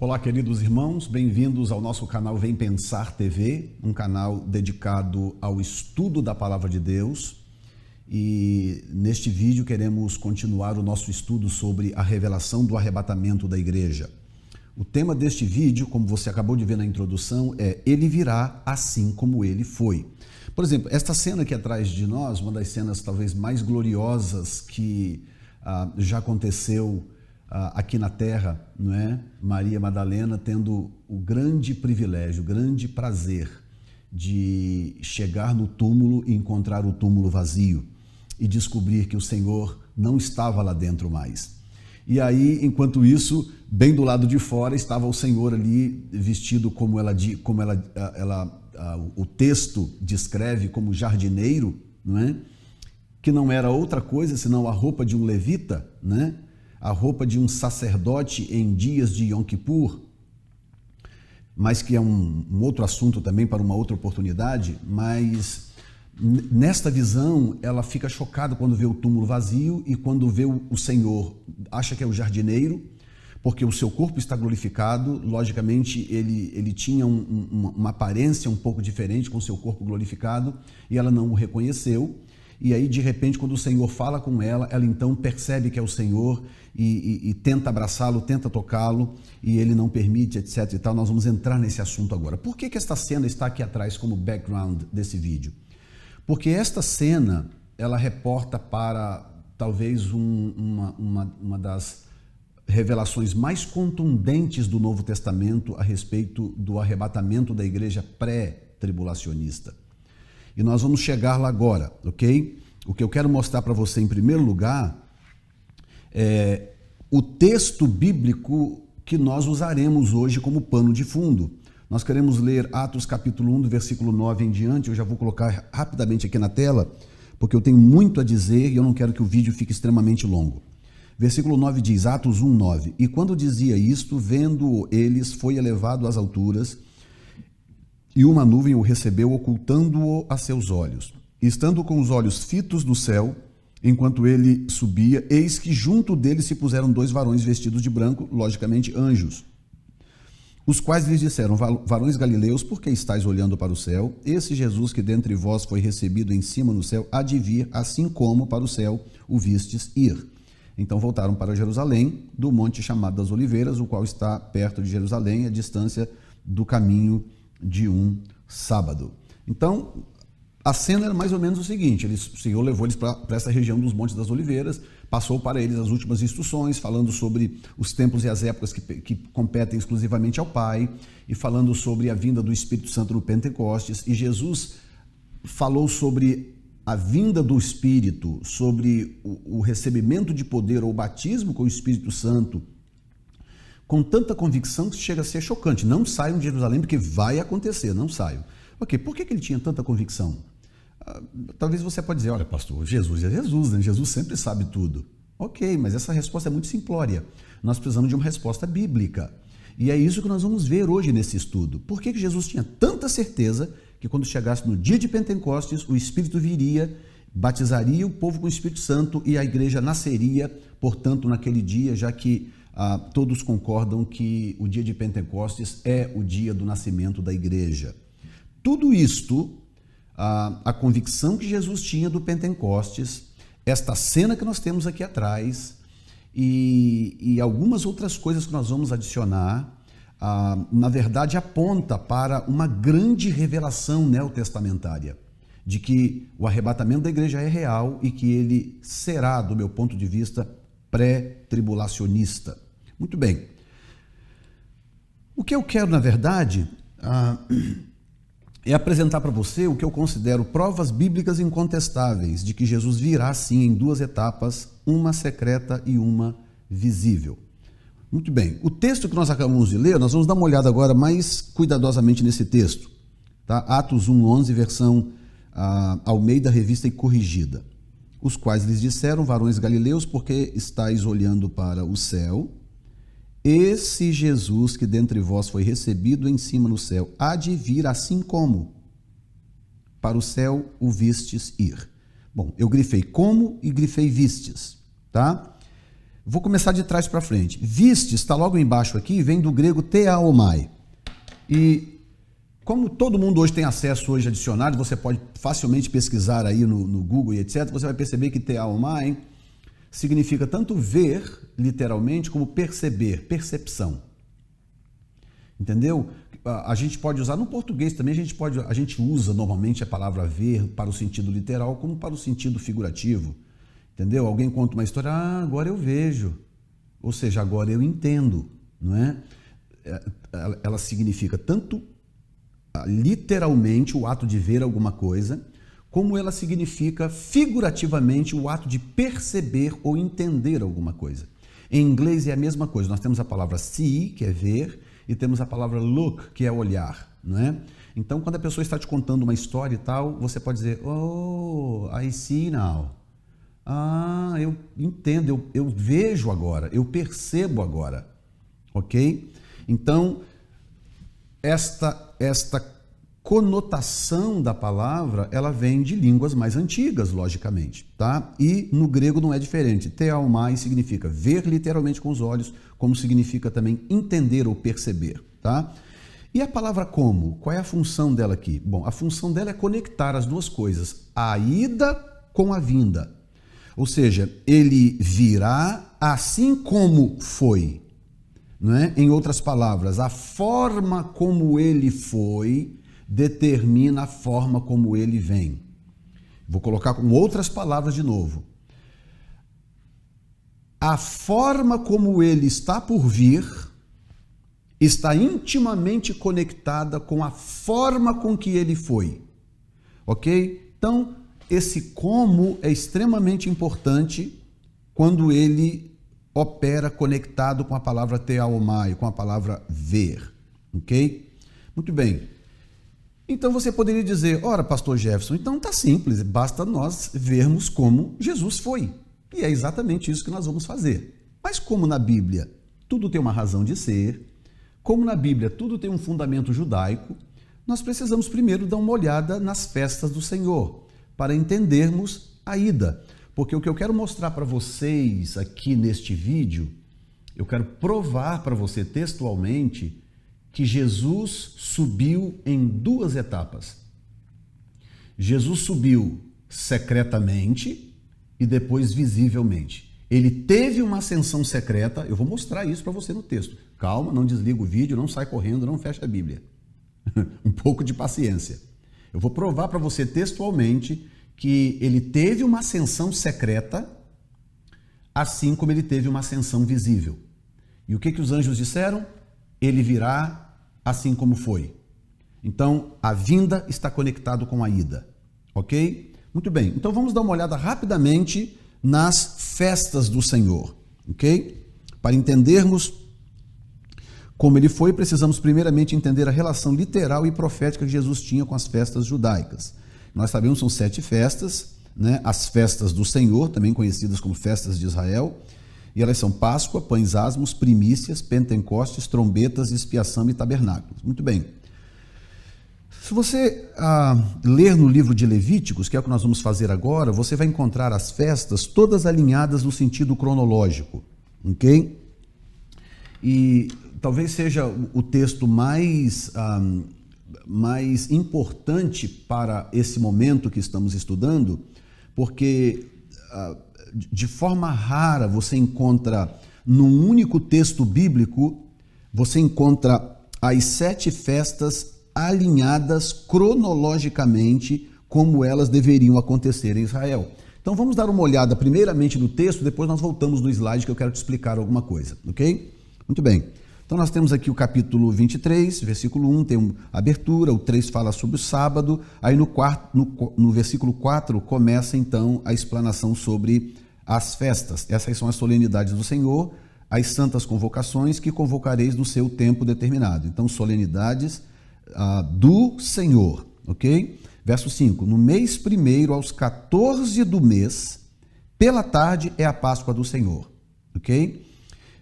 Olá, queridos irmãos, bem-vindos ao nosso canal Vem Pensar TV, um canal dedicado ao estudo da Palavra de Deus. E neste vídeo queremos continuar o nosso estudo sobre a revelação do arrebatamento da igreja. O tema deste vídeo, como você acabou de ver na introdução, é Ele virá assim como Ele foi. Por exemplo, esta cena aqui atrás de nós, uma das cenas talvez mais gloriosas que já aconteceu aqui na Terra, não é? Maria Madalena tendo o grande privilégio, o grande prazer de chegar no túmulo e encontrar o túmulo vazio e descobrir que o Senhor não estava lá dentro mais. E aí, enquanto isso, bem do lado de fora estava o Senhor ali vestido como o texto descreve como jardineiro, não é? Que não era outra coisa senão a roupa de um levita, né? A roupa de um sacerdote em dias de Yom Kippur, mas que é um outro assunto também para uma outra oportunidade. Mas nesta visão ela fica chocada quando vê o túmulo vazio e quando vê o Senhor, acha que é o jardineiro, porque o seu corpo está glorificado. Logicamente ele tinha uma aparência um pouco diferente com o seu corpo glorificado e ela não o reconheceu. E aí, de repente, quando o Senhor fala com ela, ela então percebe que é o Senhor e tenta abraçá-lo, tenta tocá-lo, e ele não permite, etc. e tal. Nós vamos entrar nesse assunto agora. Por que esta cena está aqui atrás como background desse vídeo? Porque esta cena, ela reporta para talvez uma das revelações mais contundentes do Novo Testamento a respeito do arrebatamento da igreja pré-tribulacionista. E nós vamos chegar lá agora, ok? O que eu quero mostrar para você, em primeiro lugar, é o texto bíblico que nós usaremos hoje como pano de fundo. Nós queremos ler Atos capítulo 1, do versículo 9 em diante. Eu já vou colocar rapidamente aqui na tela, porque eu tenho muito a dizer e eu não quero que o vídeo fique extremamente longo. Versículo 9 diz, Atos 1, 9. E quando dizia isto, vendo eles, foi elevado às alturas, e uma nuvem o recebeu, ocultando-o a seus olhos. Estando com os olhos fitos no céu, enquanto ele subia, eis que junto dele se puseram dois varões vestidos de branco, logicamente anjos, os quais lhes disseram, varões galileus, por que estáis olhando para o céu? Esse Jesus que dentre vós foi recebido em cima no céu, há de vir, assim como para o céu o vistes ir. Então voltaram para Jerusalém, do monte chamado das Oliveiras, o qual está perto de Jerusalém, a distância do caminho de um sábado. Então, a cena era mais ou menos o seguinte, o Senhor levou eles para essa região dos Montes das Oliveiras, passou para eles as últimas instruções, falando sobre os tempos e as épocas que competem exclusivamente ao Pai, e falando sobre a vinda do Espírito Santo no Pentecostes, e Jesus falou sobre a vinda do Espírito, sobre o recebimento de poder ou o batismo com o Espírito Santo, com tanta convicção que chega a ser chocante. Não saiam de Jerusalém porque vai acontecer, não saiam. Ok, por que ele tinha tanta convicção? Talvez você pode dizer, olha pastor, Jesus é Jesus, né? Jesus sempre sabe tudo. Ok, mas essa resposta é muito simplória. Nós precisamos de uma resposta bíblica. E é isso que nós vamos ver hoje nesse estudo. Por que Jesus tinha tanta certeza que quando chegasse no dia de Pentecostes, o Espírito viria, batizaria o povo com o Espírito Santo e a igreja nasceria, portanto, naquele dia, já que todos concordam que o dia de Pentecostes é o dia do nascimento da igreja. Tudo isto, a convicção que Jesus tinha do Pentecostes, esta cena que nós temos aqui atrás e algumas outras coisas que nós vamos adicionar, na verdade aponta para uma grande revelação neotestamentária, de que o arrebatamento da igreja é real e que ele será, do meu ponto de vista, pré-tribulacionista. Muito bem. O que eu quero, na verdade, é apresentar para você o que eu considero provas bíblicas incontestáveis de que Jesus virá, sim, em duas etapas, uma secreta e uma visível. Muito bem. O texto que nós acabamos de ler, nós vamos dar uma olhada agora mais cuidadosamente nesse texto. Tá? Atos 1:11, versão Almeida, revista e corrigida. Os quais lhes disseram, varões galileus, porque estáis olhando para o céu? Esse Jesus que dentre vós foi recebido em cima no céu, há de vir assim como para o céu o vistes ir. Bom, eu grifei como e grifei vistes, tá? Vou começar de trás para frente. Vistes, está logo embaixo aqui, vem do grego theaomai. E como todo mundo hoje tem acesso hoje a dicionário, você pode facilmente pesquisar aí no Google e etc., você vai perceber que theaomai significa tanto ver, literalmente, como perceber, percepção. Entendeu? A gente pode usar, no português também, a gente usa normalmente a palavra ver para o sentido literal como para o sentido figurativo. Entendeu? Alguém conta uma história, agora eu vejo. Ou seja, agora eu entendo, não é? Ela significa tanto literalmente o ato de ver alguma coisa, como ela significa figurativamente o ato de perceber ou entender alguma coisa. Em inglês é a mesma coisa. Nós temos a palavra see, que é ver, e temos a palavra look, que é olhar, não é? Então, quando a pessoa está te contando uma história e tal, você pode dizer, oh, I see now. Eu entendo, eu vejo agora, eu percebo agora, ok? Então, esta conotação da palavra, ela vem de línguas mais antigas, logicamente, tá? E no grego não é diferente. Theaomai significa ver literalmente com os olhos, como significa também entender ou perceber, tá? E a palavra como? Qual é a função dela aqui? Bom, a função dela é conectar as duas coisas, a ida com a vinda. Ou seja, ele virá assim como foi, não é? Em outras palavras, a forma como ele foi determina a forma como ele vem. Vou colocar com outras palavras de novo. A forma como ele está por vir está intimamente conectada com a forma com que ele foi. Ok? Então, esse como é extremamente importante quando ele opera conectado com a palavra theaomai, com a palavra ver. Ok? Muito bem. Então você poderia dizer, ora, pastor Jefferson, então tá simples, basta nós vermos como Jesus foi. E é exatamente isso que nós vamos fazer. Mas como na Bíblia tudo tem uma razão de ser, como na Bíblia tudo tem um fundamento judaico, nós precisamos primeiro dar uma olhada nas festas do Senhor, para entendermos a ida. Porque o que eu quero mostrar para vocês aqui neste vídeo, eu quero provar para você textualmente que Jesus subiu em duas etapas. Jesus subiu secretamente e depois visivelmente. Ele teve uma ascensão secreta, eu vou mostrar isso para você no texto. Calma, não desliga o vídeo, não sai correndo, não fecha a Bíblia. Um pouco de paciência. Eu vou provar para você textualmente que ele teve uma ascensão secreta, assim como ele teve uma ascensão visível. E o que os anjos disseram? Ele virá assim como foi. Então, a vinda está conectado com a ida, ok? Muito bem, então vamos dar uma olhada rapidamente nas festas do Senhor, ok? Para entendermos como ele foi, precisamos primeiramente entender a relação literal e profética que Jesus tinha com as festas judaicas. Nós sabemos que são 7 festas, né? As festas do Senhor, também conhecidas como festas de Israel, e elas são Páscoa, pães asmos, primícias, Pentecostes, trombetas, expiação e tabernáculos. Muito bem. Se você ler no livro de Levíticos, que é o que nós vamos fazer agora, você vai encontrar as festas todas alinhadas no sentido cronológico, ok? E talvez seja o texto mais importante para esse momento que estamos estudando, porque de forma rara você encontra num único texto bíblico, você encontra as 7 festas alinhadas cronologicamente como elas deveriam acontecer em Israel. Então vamos dar uma olhada primeiramente no texto, depois nós voltamos no slide que eu quero te explicar alguma coisa, ok? Muito bem. Então nós temos aqui o capítulo 23, versículo 1, tem uma abertura, o 3 fala sobre o sábado, aí no versículo 4 começa então a explanação sobre as festas. Essas são as solenidades do Senhor, as santas convocações que convocareis no seu tempo determinado. Então, solenidades do Senhor, ok? Verso 5, no mês primeiro, aos 14 do mês, pela tarde é a Páscoa do Senhor, ok?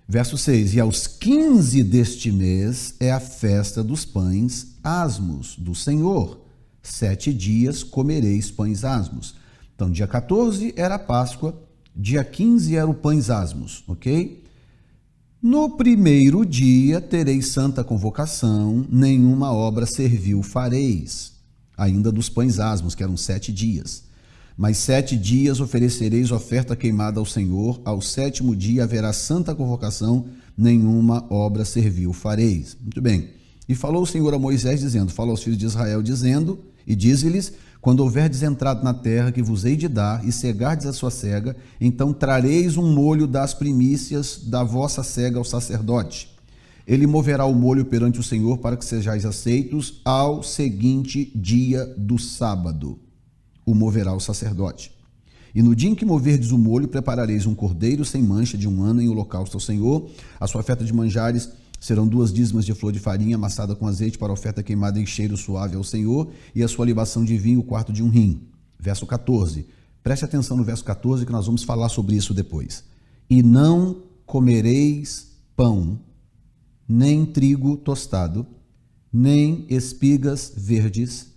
Verso 6, e aos 15 deste mês é a festa dos pães asmos do Senhor. 7 dias comereis pães asmos. Então, dia 14 era a Páscoa, Dia 15 era o pães asmos, ok? No primeiro dia tereis santa convocação, nenhuma obra servil fareis. Ainda dos pães asmos, que eram 7 dias. Mas 7 dias oferecereis oferta queimada ao Senhor, ao 7º dia haverá santa convocação, nenhuma obra servil fareis. Muito bem. E falou o Senhor a Moisés, dizendo, fala aos filhos de Israel, dizendo, e dize-lhes, quando houverdes entrado na terra que vos hei de dar, e cegardes a sua cega, então trareis um molho das primícias da vossa cega ao sacerdote. Ele moverá o molho perante o Senhor para que sejais aceitos ao seguinte dia do sábado. O moverá o sacerdote. E no dia em que moverdes o molho, preparareis um cordeiro sem mancha de 1 ano em holocausto ao Senhor. A sua oferta de manjares serão 2 dízimos de flor de farinha amassada com azeite para oferta queimada em cheiro suave ao Senhor, e a sua libação de vinho, 1/4 de um rim. Verso 14. Preste atenção no verso 14, que nós vamos falar sobre isso depois. E não comereis pão, nem trigo tostado, nem espigas verdes,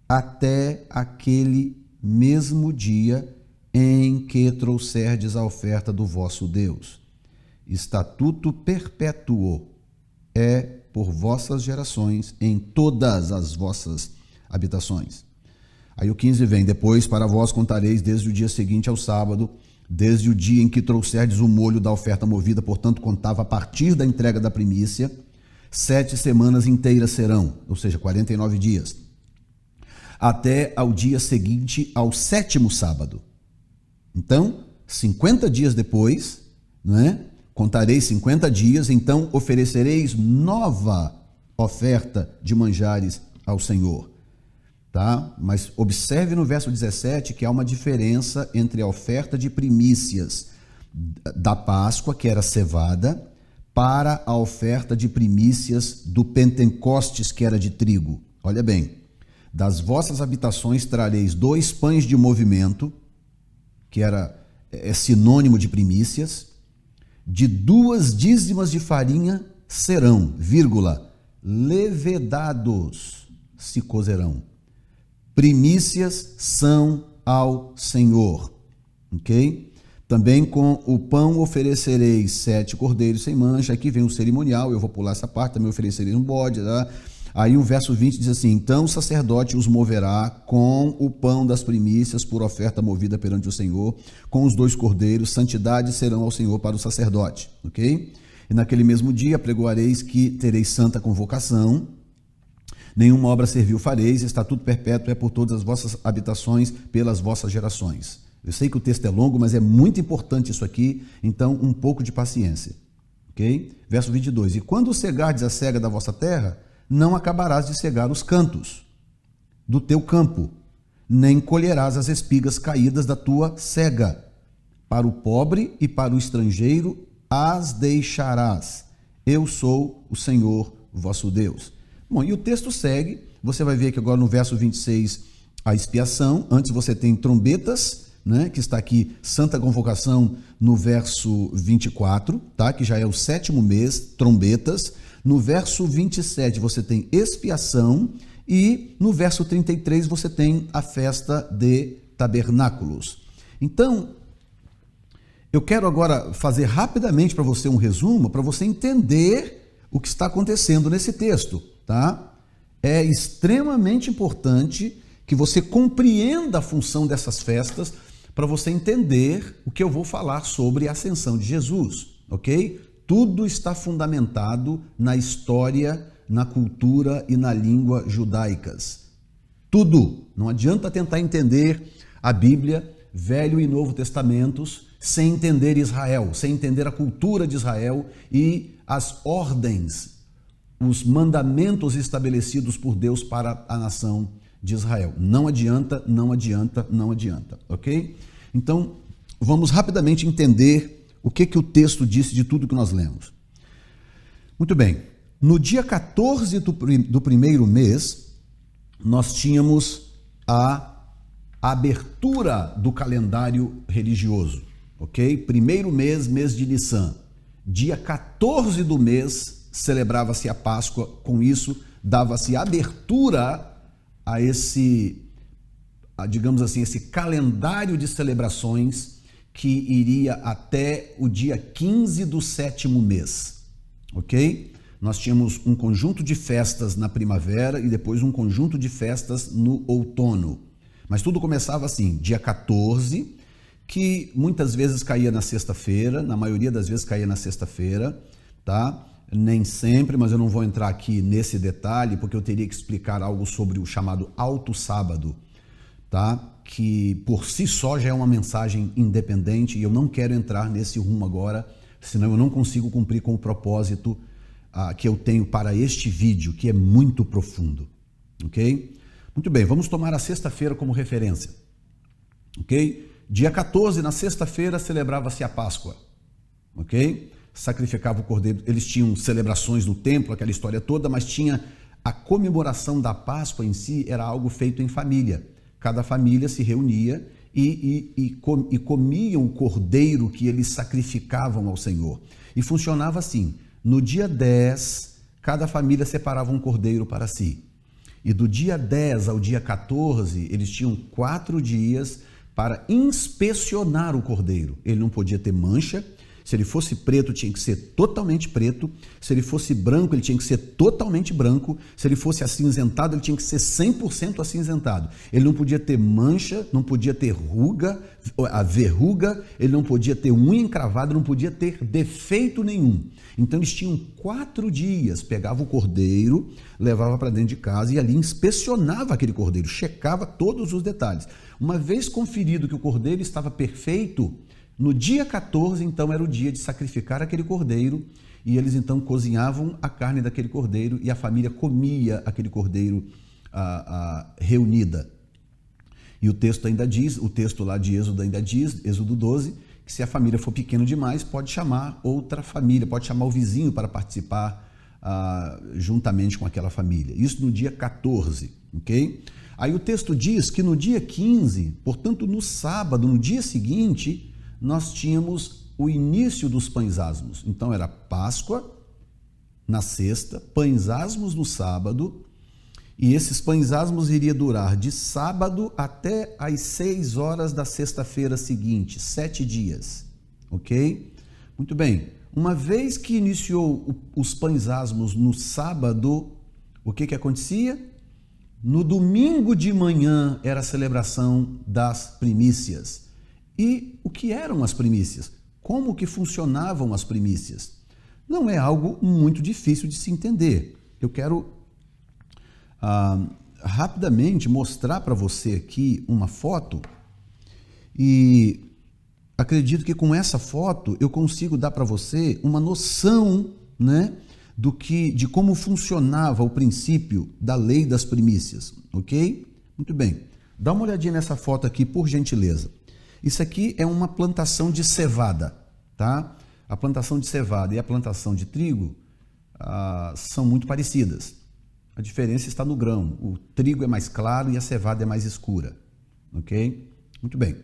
até aquele mesmo dia em que trouxerdes a oferta do vosso Deus. Estatuto perpétuo é por vossas gerações em todas as vossas habitações. Aí o 15 vem, depois para vós contareis desde o dia seguinte ao sábado, desde o dia em que trouxerdes o molho da oferta movida, portanto contava a partir da entrega da primícia, 7 semanas inteiras serão, ou seja, 49 dias, até ao dia seguinte ao 7º sábado. Então, 50 dias depois, não é? Contareis 50 dias, então oferecereis nova oferta de manjares ao Senhor. Tá? Mas observe no verso 17 que há uma diferença entre a oferta de primícias da Páscoa, que era cevada, para a oferta de primícias do Pentecostes, que era de trigo. Olha bem, das vossas habitações trareis 2 pães de movimento, que é sinônimo de primícias, de 2 dízimas de farinha serão, levedados se cozerão. Primícias são ao Senhor, ok? Também com o pão oferecereis 7 cordeiros sem mancha. Aqui vem o cerimonial, eu vou pular essa parte, também oferecereis um bode, tá? Aí o verso 20 diz assim, então o sacerdote os moverá com o pão das primícias por oferta movida perante o Senhor, com os 2 cordeiros, santidade serão ao Senhor para o sacerdote, ok? E naquele mesmo dia apregoareis que tereis santa convocação, nenhuma obra servil fareis, estatuto perpétuo é por todas as vossas habitações, pelas vossas gerações. Eu sei que o texto é longo, mas é muito importante isso aqui, então um pouco de paciência, ok? Verso 22, e quando cegardes a cega da vossa terra, não acabarás de cegar os cantos do teu campo, nem colherás as espigas caídas da tua cega. Para o pobre e para o estrangeiro as deixarás. Eu sou o Senhor vosso Deus. Bom, e o texto segue, você vai ver que agora no verso 26, a expiação, antes você tem trombetas, né, que está aqui, santa convocação no verso 24, tá, que já é o 7º mês, trombetas. No verso 27 você tem expiação e no verso 33 você tem a festa de tabernáculos. Então, eu quero agora fazer rapidamente para você um resumo, para você entender o que está acontecendo nesse texto, tá? É extremamente importante que você compreenda a função dessas festas para você entender o que eu vou falar sobre a ascensão de Jesus, ok? Tudo está fundamentado na história, na cultura e na língua judaicas. Tudo. Não adianta tentar entender a Bíblia, Velho e Novo Testamentos, sem entender Israel, sem entender a cultura de Israel e as ordens, os mandamentos estabelecidos por Deus para a nação de Israel. Não adianta, não adianta, não adianta, ok? Então, vamos rapidamente entender o que o texto disse de tudo que nós lemos. Muito bem, no dia 14 do primeiro mês, nós tínhamos a abertura do calendário religioso, ok? Primeiro mês, mês de Nissan. Dia 14 do mês, celebrava-se a Páscoa, com isso, dava-se abertura a esse, digamos assim, esse calendário de celebrações que iria até o dia 15 do 7º mês, ok? Nós tínhamos um conjunto de festas na primavera e depois um conjunto de festas no outono. Mas tudo começava assim, dia 14, que muitas vezes caía na sexta-feira, na maioria das vezes caía na sexta-feira, tá? Nem sempre, mas eu não vou entrar aqui nesse detalhe, porque eu teria que explicar algo sobre o chamado Alto Sábado, tá? Que por si só já é uma mensagem independente e eu não quero entrar nesse rumo agora, senão eu não consigo cumprir com o propósito que eu tenho para este vídeo, que é muito profundo, ok? Muito bem, vamos tomar a sexta-feira como referência, ok? Dia 14, na sexta-feira, celebrava-se a Páscoa, ok? Sacrificava o cordeiro, eles tinham celebrações no templo, aquela história toda, mas tinha a comemoração da Páscoa em si, era algo feito em família. Cada família se reunia e comiam o cordeiro que eles sacrificavam ao Senhor. E funcionava assim, no dia 10, cada família separava um cordeiro para si. E do dia 10 ao dia 14, eles tinham 4 dias para inspecionar o cordeiro. Ele não podia ter mancha. Se ele fosse preto, tinha que ser totalmente preto. Se ele fosse branco, ele tinha que ser totalmente branco. Se ele fosse acinzentado, ele tinha que ser 100% acinzentado. Ele não podia ter mancha, não podia ter a verruga, ele não podia ter unha encravada, não podia ter defeito nenhum. Então eles tinham 4 dias, pegava o cordeiro, levava para dentro de casa e ali inspecionava aquele cordeiro, checava todos os detalhes. Uma vez conferido que o cordeiro estava perfeito, no dia 14, então, era o dia de sacrificar aquele cordeiro e eles, então, cozinhavam a carne daquele cordeiro e a família comia aquele cordeiro reunida. E o texto ainda diz, o texto lá de Êxodo ainda diz, Êxodo 12, que se a família for pequena demais, pode chamar outra família, pode chamar o vizinho para participar juntamente com aquela família. Isso no dia 14, ok? Aí o texto diz que no dia 15, portanto, no sábado, no dia seguinte, nós tínhamos o início dos pães asmos. Então era Páscoa na sexta, pães asmos no sábado, e esses pães asmos iria durar de sábado até às 6 horas da sexta-feira seguinte, 7 dias, ok? Muito bem, uma vez que iniciou os pães asmos no sábado, o que acontecia? No domingo de manhã era a celebração das primícias. E o que eram as primícias? Como que funcionavam as primícias? Não é algo muito difícil de se entender. Eu quero rapidamente mostrar para você aqui uma foto e acredito que com essa foto eu consigo dar para você uma noção, né, de como funcionava o princípio da lei das primícias, ok? Muito bem. Dá uma olhadinha nessa foto aqui, por gentileza. Isso aqui é uma plantação de cevada, tá? A plantação de cevada e a plantação de trigo são muito parecidas. A diferença está no grão. O trigo é mais claro e a cevada é mais escura, ok? Muito bem.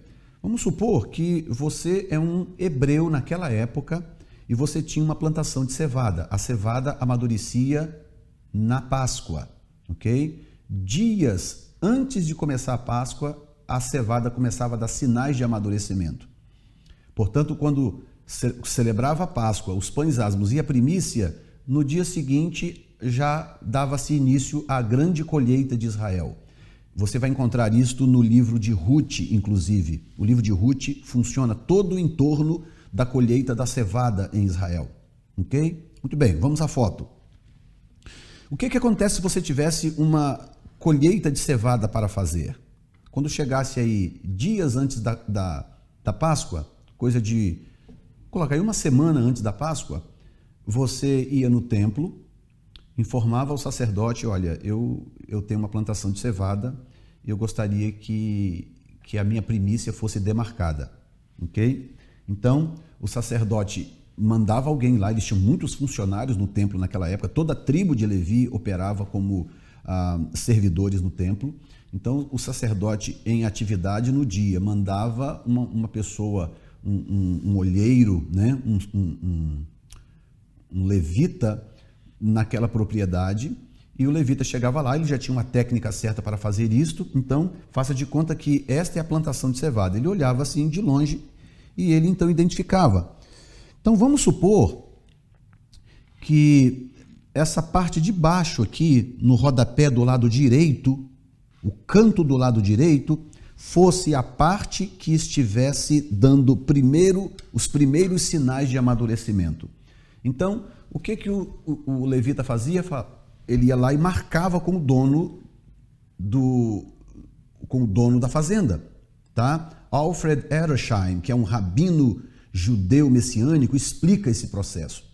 Vamos supor que você é um hebreu naquela época e você tinha uma plantação de cevada. A cevada amadurecia na Páscoa, ok? Dias antes de começar a Páscoa, a cevada começava a dar sinais de amadurecimento. Portanto, quando celebrava a Páscoa, os pães asmos e a primícia, no dia seguinte já dava-se início à grande colheita de Israel. Você vai encontrar isto no livro de Ruth, inclusive. O livro de Ruth funciona todo em torno da colheita da cevada em Israel. Ok? Muito bem, vamos à foto. O que acontece se você tivesse uma colheita de cevada para fazer? Quando chegasse aí dias antes da Páscoa, coisa de, colocar aí uma semana antes da Páscoa, você ia no templo, informava ao sacerdote, olha, eu tenho uma plantação de cevada, eu gostaria que a minha primícia fosse demarcada, ok? Então, o sacerdote mandava alguém lá, eles tinham muitos funcionários no templo naquela época, toda a tribo de Levi operava como servidores no templo. Então, o sacerdote em atividade no dia mandava uma pessoa, um olheiro, né? um levita naquela propriedade, e o levita chegava lá, ele já tinha uma técnica certa para fazer isto, então faça de conta que esta é a plantação de cevada. Ele olhava assim de longe e ele então identificava. Então vamos supor que essa parte de baixo aqui, no rodapé do lado direito, o canto do lado direito, fosse a parte que estivesse dando os primeiros sinais de amadurecimento. Então, o que o levita fazia? Ele ia lá e marcava com o dono da fazenda, tá? Alfred Edersheim, que é um rabino judeu messiânico, explica esse processo.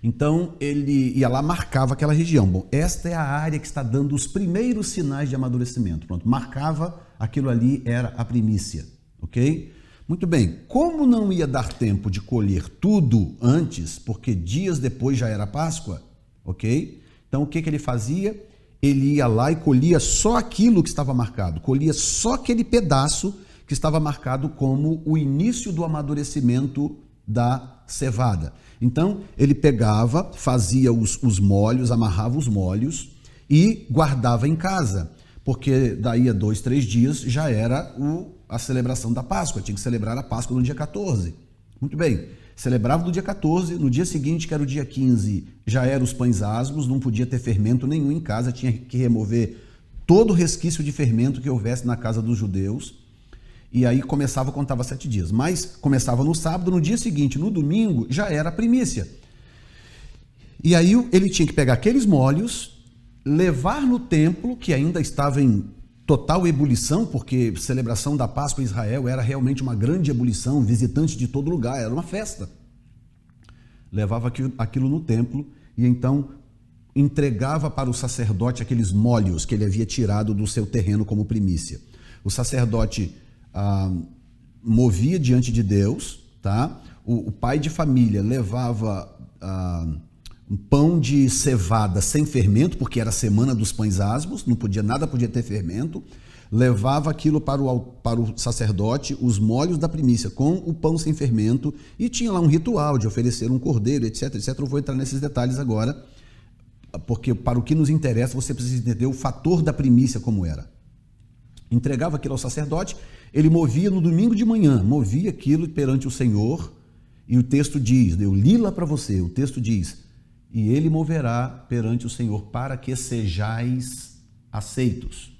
Então, ele ia lá, marcava aquela região. Bom, esta é a área que está dando os primeiros sinais de amadurecimento. Pronto, marcava, aquilo ali era a primícia, ok? Muito bem, como não ia dar tempo de colher tudo antes, porque dias depois já era Páscoa, ok? Então, o que ele fazia? Ele ia lá e colhia só aquilo que estava marcado, colhia só aquele pedaço que estava marcado como o início do amadurecimento da cevada. Então, ele pegava, fazia os molhos, amarrava os molhos e guardava em casa, porque daí a 2, 3 dias já era a celebração da Páscoa, tinha que celebrar a Páscoa no dia 14. Muito bem, celebrava no dia 14, no dia seguinte, que era o dia 15, já eram os pães asmos, não podia ter fermento nenhum em casa, tinha que remover todo o resquício de fermento que houvesse na casa dos judeus. E aí contava 7 dias, mas começava no sábado, no dia seguinte, no domingo, já era a primícia. E aí ele tinha que pegar aqueles molhos, levar no templo, que ainda estava em total ebulição, porque a celebração da Páscoa em Israel era realmente uma grande ebulição, visitantes de todo lugar, era uma festa. Levava aquilo no templo e então entregava para o sacerdote aqueles molhos que ele havia tirado do seu terreno como primícia. O sacerdote movia diante de Deus, tá? O pai de família levava um pão de cevada sem fermento, porque era a semana dos pães asmos, nada podia ter fermento, levava aquilo para o sacerdote, os molhos da primícia com o pão sem fermento, e tinha lá um ritual de oferecer um cordeiro, etc, etc. Eu vou entrar nesses detalhes agora, porque para o que nos interessa, você precisa entender o fator da primícia como era. Entregava aquilo ao sacerdote, ele movia no domingo de manhã, movia aquilo perante o Senhor, e o texto diz, eu li lá para você, o texto diz, e ele moverá perante o Senhor para que sejais aceitos.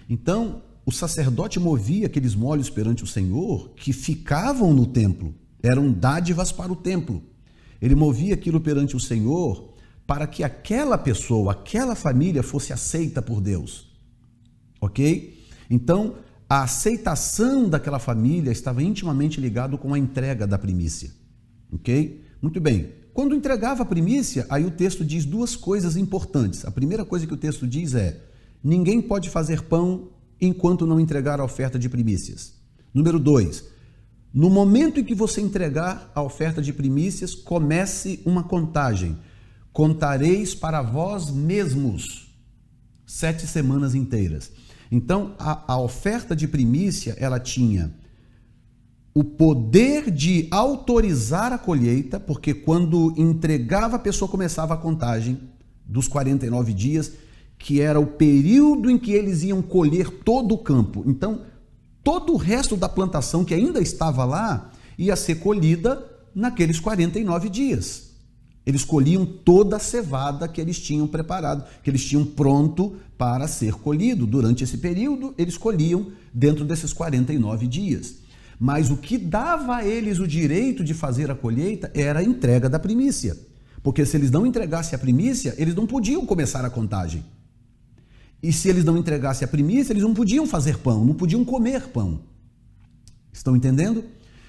Então, o sacerdote movia aqueles molhos perante o Senhor que ficavam no templo, eram dádivas para o templo. Ele movia aquilo perante o Senhor para que aquela pessoa, aquela família fosse aceita por Deus, ok? Então, a aceitação daquela família estava intimamente ligado com a entrega da primícia, ok? Muito bem. Quando entregava a primícia, aí o texto diz 2 coisas importantes. A primeira coisa que o texto diz é: ninguém pode fazer pão enquanto não entregar a oferta de primícias. Número 2, no momento em que você entregar a oferta de primícias, comece uma contagem. Contareis para vós mesmos 7 semanas inteiras. Então, a oferta de primícia, ela tinha o poder de autorizar a colheita, porque quando entregava, a pessoa começava a contagem dos 49 dias, que era o período em que eles iam colher todo o campo. Então, todo o resto da plantação que ainda estava lá ia ser colhida naqueles 49 dias. Eles colhiam toda a cevada que eles tinham preparado, que eles tinham pronto para ser colhido. Durante esse período, eles colhiam dentro desses 49 dias. Mas o que dava a eles o direito de fazer a colheita era a entrega da primícia. Porque se eles não entregassem a primícia, eles não podiam começar a contagem. E se eles não entregassem a primícia, eles não podiam fazer pão, não podiam comer pão. Estão entendendo?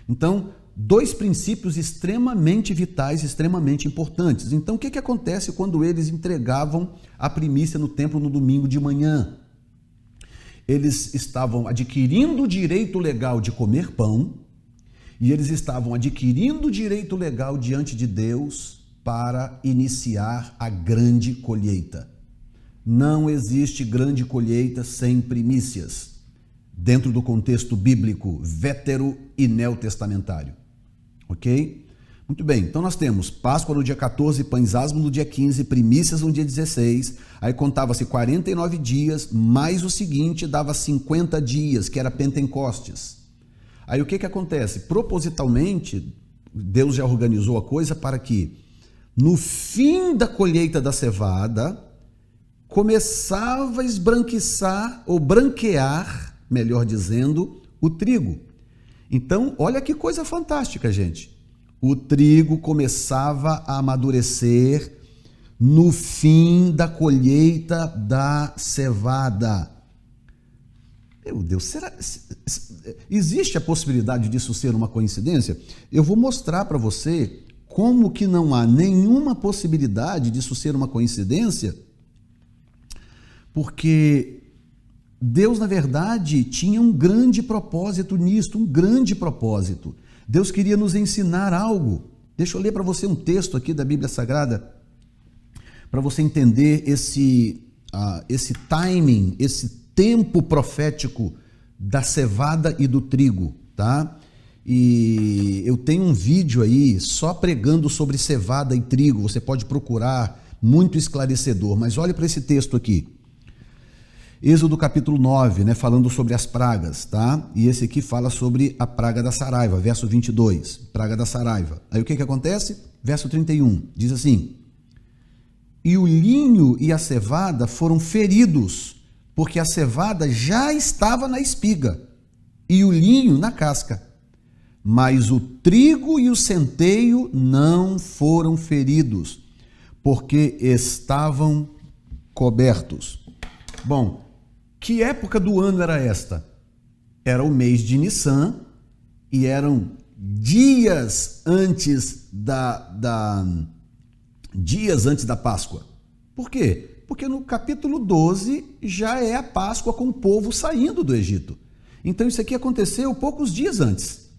Então, 2 princípios extremamente vitais, extremamente importantes. Então, o que acontece quando eles entregavam a primícia no templo no domingo de manhã? Eles estavam adquirindo o direito legal de comer pão e eles estavam adquirindo o direito legal diante de Deus para iniciar a grande colheita. Não existe grande colheita sem primícias, dentro do contexto bíblico, vétero e neotestamentário. Ok? Muito bem, então nós temos Páscoa no dia 14, pães asmos no dia 15, primícias no dia 16, aí contava-se 49 dias, mais o seguinte dava 50 dias, que era Pentecostes. Aí o que acontece? Propositalmente, Deus já organizou a coisa para que no fim da colheita da cevada começava a esbranquiçar ou branquear, melhor dizendo, o trigo. Então, olha que coisa fantástica, gente. O trigo começava a amadurecer no fim da colheita da cevada. Meu Deus, será existe a possibilidade disso ser uma coincidência? Eu vou mostrar para você como que não há nenhuma possibilidade disso ser uma coincidência, porque Deus, na verdade, tinha um grande propósito nisto, um grande propósito. Deus queria nos ensinar algo. Deixa eu ler para você um texto aqui da Bíblia Sagrada, para você entender esse timing, esse tempo profético da cevada e do trigo, tá? E eu tenho um vídeo aí só pregando sobre cevada e trigo, você pode procurar, muito esclarecedor, mas olhe para esse texto aqui. Êxodo capítulo 9, né, falando sobre as pragas, tá? E esse aqui fala sobre a praga da saraiva, verso 22, praga da saraiva. Aí o que acontece? Verso 31, diz assim: e o linho e a cevada foram feridos, porque a cevada já estava na espiga, e o linho na casca. Mas o trigo e o centeio não foram feridos, porque estavam cobertos. Bom, que época do ano era esta? Era o mês de Nissan e eram dias antes dias antes da Páscoa. Por quê? Porque no capítulo 12 já é a Páscoa com o povo saindo do Egito. Então isso aqui aconteceu poucos dias antes.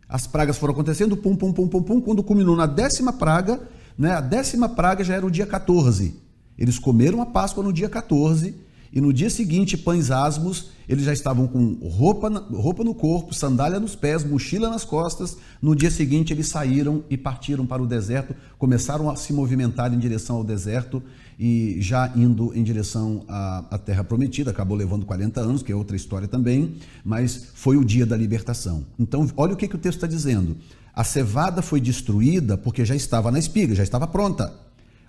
As pragas foram acontecendo, pum, pum, pum, pum, pum, quando culminou na 10ª praga, né? A 10ª praga já era o dia 14. Eles comeram a Páscoa no dia 14 e no dia seguinte, pães asmos, eles já estavam com roupa no corpo, sandália nos pés, mochila nas costas. No dia seguinte eles saíram e partiram para o deserto, começaram a se movimentar em direção ao deserto e já indo em direção à terra prometida. Acabou levando 40 anos, que é outra história também, mas foi o dia da libertação. Então olha o que o texto está dizendo. A cevada foi destruída porque já estava na espiga, já estava pronta.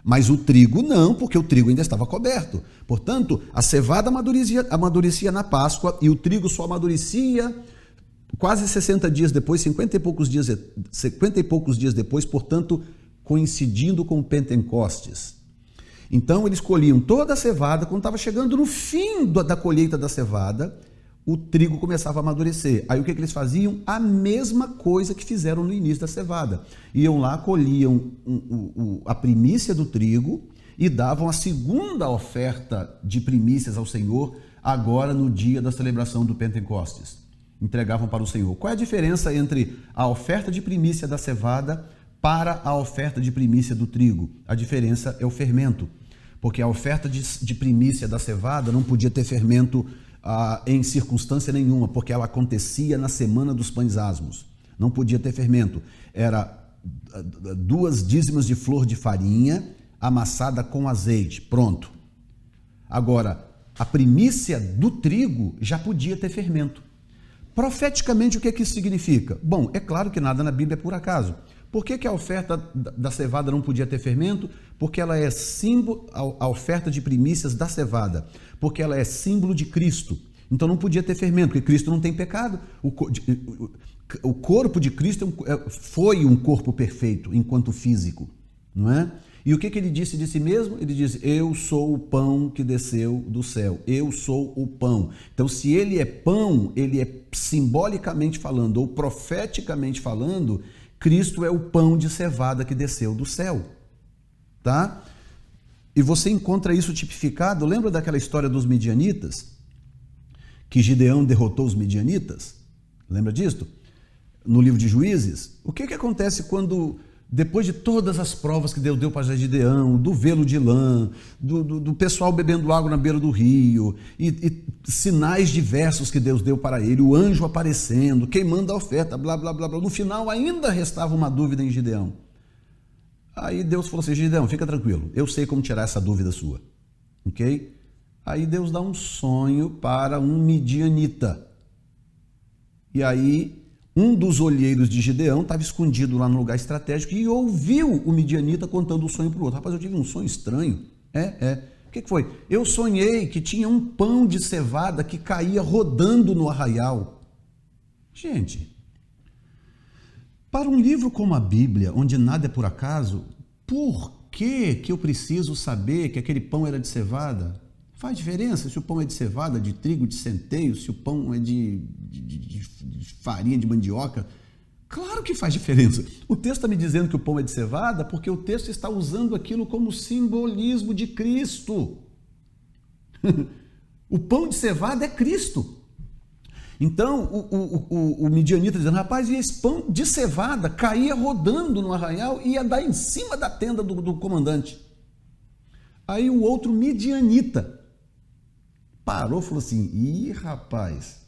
Mas o trigo não, porque o trigo ainda estava coberto. Portanto, a cevada amadurecia na Páscoa e o trigo só amadurecia quase 60 dias depois, 50 e poucos dias depois, portanto, coincidindo com Pentecostes. Então, eles colhiam toda a cevada, quando estava chegando no fim da colheita da cevada, o trigo começava a amadurecer. Aí o que eles faziam? A mesma coisa que fizeram no início da cevada. Iam lá, colhiam a primícia do trigo e davam a segunda oferta de primícias ao Senhor, agora no dia da celebração do Pentecostes. Entregavam para o Senhor. Qual é a diferença entre a oferta de primícia da cevada para a oferta de primícia do trigo? A diferença é o fermento, porque a oferta de primícia da cevada não podia ter fermento em circunstância nenhuma, porque ela acontecia na semana dos pães asmos. Não podia ter fermento. Era 2 dízimas de flor de farinha amassada com azeite. Pronto. Agora, a primícia do trigo já podia ter fermento. Profeticamente, o que isso significa? Bom, é claro que nada na Bíblia é por acaso. Por que a oferta da cevada não podia ter fermento? Porque ela é símbolo, a oferta de primícias da cevada, porque ela é símbolo de Cristo. Então não podia ter fermento, porque Cristo não tem pecado. O corpo de Cristo foi um corpo perfeito enquanto físico, não é? E o que ele disse de si mesmo? Ele disse: eu sou o pão que desceu do céu, eu sou o pão. Então, se ele é pão, ele é simbolicamente falando, ou profeticamente falando, Cristo é o pão de cevada que desceu do céu, tá? E você encontra isso tipificado, lembra daquela história dos midianitas? Que Gideão derrotou os midianitas? Lembra disso? No livro de Juízes? O que acontece quando, depois de todas as provas que Deus deu para Gideão, do velo de lã, do pessoal bebendo água na beira do rio, e sinais diversos que Deus deu para ele, o anjo aparecendo, queimando a oferta, blá, blá, blá, blá. No final ainda restava uma dúvida em Gideão. Aí Deus falou assim: Gideão, fica tranquilo, eu sei como tirar essa dúvida sua. Ok? Aí Deus dá um sonho para um midianita. E aí Um dos olheiros de Gideão estava escondido lá no lugar estratégico e ouviu o midianita contando o sonho para o outro. Rapaz, eu tive um sonho estranho. O que foi? Eu sonhei que tinha um pão de cevada que caía rodando no arraial. Gente, para um livro como a Bíblia, onde nada é por acaso, por que eu preciso saber que aquele pão era de cevada? Faz diferença se o pão é de cevada, de trigo, de centeio, se o pão é de farinha, de mandioca? Claro que faz diferença. O texto está me dizendo que o pão é de cevada porque o texto está usando aquilo como simbolismo de Cristo. O pão de cevada é Cristo. Então, o midianita dizendo, rapaz, e esse pão de cevada caía rodando no arraial e ia dar em cima da tenda do comandante. Aí o outro midianita parou e falou assim, ih, rapaz,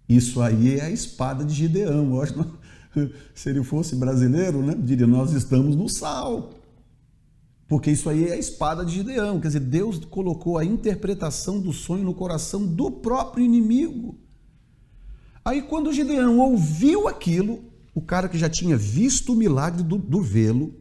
isso aí é a espada de Gideão. Eu acho que se ele fosse brasileiro, né, diria, nós estamos no sal. Porque isso aí é a espada de Gideão. Quer dizer, Deus colocou a interpretação do sonho no coração do próprio inimigo. Aí quando Gideão ouviu aquilo, o cara que já tinha visto o milagre do velo,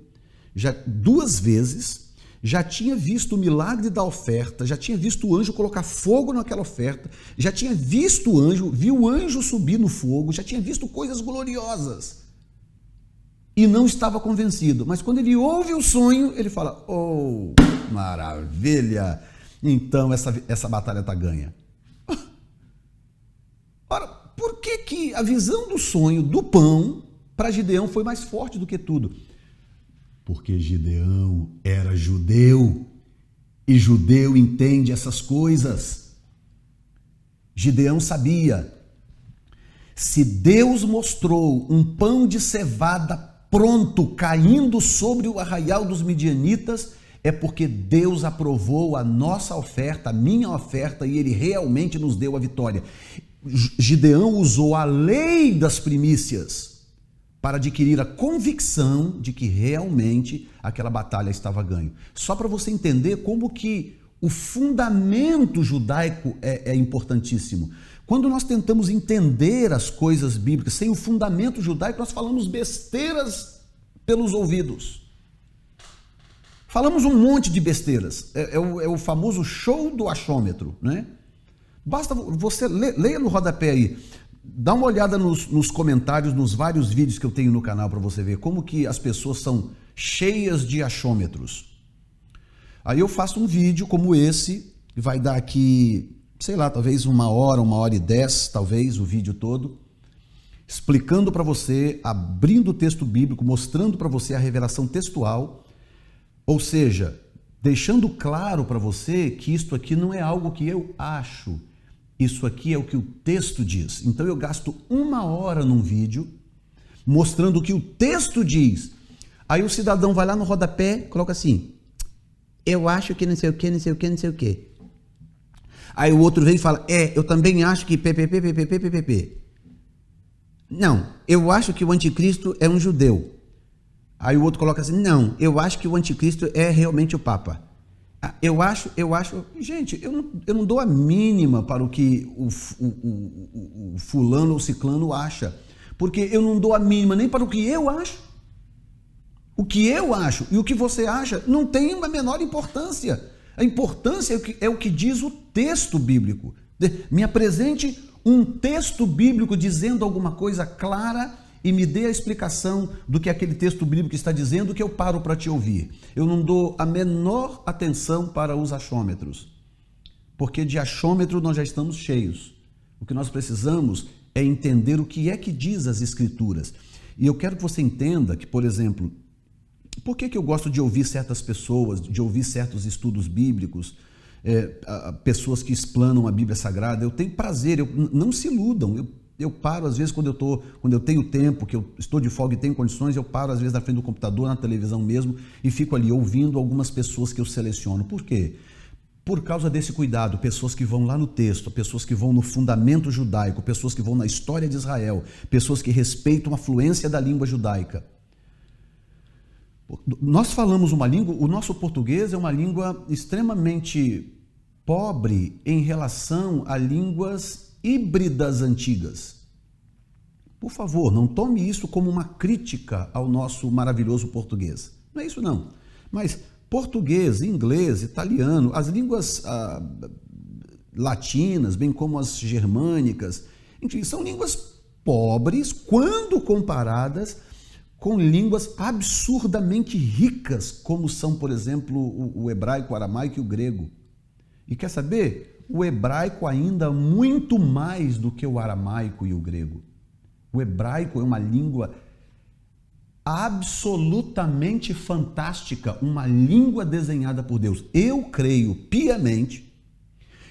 já 2 vezes, já tinha visto o milagre da oferta, já tinha visto o anjo colocar fogo naquela oferta, já tinha visto o anjo, viu o anjo subir no fogo, já tinha visto coisas gloriosas. E não estava convencido. Mas quando ele ouve o sonho, ele fala, oh, maravilha, então essa batalha está ganha. Ora, por que a visão do sonho do pão para Gideão foi mais forte do que tudo? Porque Gideão era judeu, e judeu entende essas coisas. Gideão sabia, se Deus mostrou um pão de cevada pronto, caindo sobre o arraial dos midianitas, é porque Deus aprovou a nossa oferta, a minha oferta, e Ele realmente nos deu a vitória. Gideão usou a lei das primícias para adquirir a convicção de que realmente aquela batalha estava ganha. Só para você entender como que o fundamento judaico é importantíssimo. Quando nós tentamos entender as coisas bíblicas sem o fundamento judaico, nós falamos besteiras pelos ouvidos. Falamos um monte de besteiras. É o famoso show do achômetro, né? Basta você leia no rodapé aí. Dá uma olhada nos comentários, nos vários vídeos que eu tenho no canal para você ver como que as pessoas são cheias de achômetros. Aí eu faço um vídeo como esse, que vai dar aqui, sei lá, talvez 1 hora, 1h10, talvez, o vídeo todo, explicando para você, abrindo o texto bíblico, mostrando para você a revelação textual, ou seja, deixando claro para você que isto aqui não é algo que eu acho, isso aqui é o que o texto diz. Então eu gasto 1 hora num vídeo mostrando o que o texto diz. Aí o cidadão vai lá no rodapé, coloca assim, eu acho que não sei o que, não sei o que, não sei o que. Aí o outro vem e fala, eu também acho que PPP. Não, eu acho que o anticristo é um judeu. Aí o outro coloca assim, não, eu acho que o anticristo é realmente o Papa. Eu acho, gente, eu não dou a mínima para o que o fulano ou ciclano acha, porque eu não dou a mínima nem para o que eu acho. O que eu acho e o que você acha não tem a menor importância. A importância é o que diz o texto bíblico. Me apresente um texto bíblico dizendo alguma coisa clara e me dê a explicação do que aquele texto bíblico está dizendo, que eu paro para te ouvir. Eu não dou a menor atenção para os achômetros, porque de achômetro nós já estamos cheios. O que nós precisamos é entender o que é que diz as Escrituras. E eu quero que você entenda que, por exemplo, por que eu gosto de ouvir certas pessoas, de ouvir certos estudos bíblicos, pessoas que explanam a Bíblia Sagrada? Eu tenho prazer, não se iludam. Eu paro, às vezes, quando eu tenho tempo, que eu estou de folga e tenho condições, eu paro, às vezes, na frente do computador, na televisão mesmo, e fico ali ouvindo algumas pessoas que eu seleciono. Por quê? Por causa desse cuidado, pessoas que vão lá no texto, pessoas que vão no fundamento judaico, pessoas que vão na história de Israel, pessoas que respeitam a fluência da língua judaica. Nós falamos uma língua, o nosso português é uma língua extremamente pobre em relação a línguas híbridas antigas. Por favor, não tome isso como uma crítica ao nosso maravilhoso português. Não é isso não. Mas português, inglês, italiano, as línguas latinas, bem como as germânicas, enfim, são línguas pobres quando comparadas com línguas absurdamente ricas, como são, por exemplo, o hebraico, o aramaico e o grego. E quer saber? O hebraico ainda muito mais do que o aramaico e o grego. O hebraico é uma língua absolutamente fantástica, uma língua desenhada por Deus. Eu creio piamente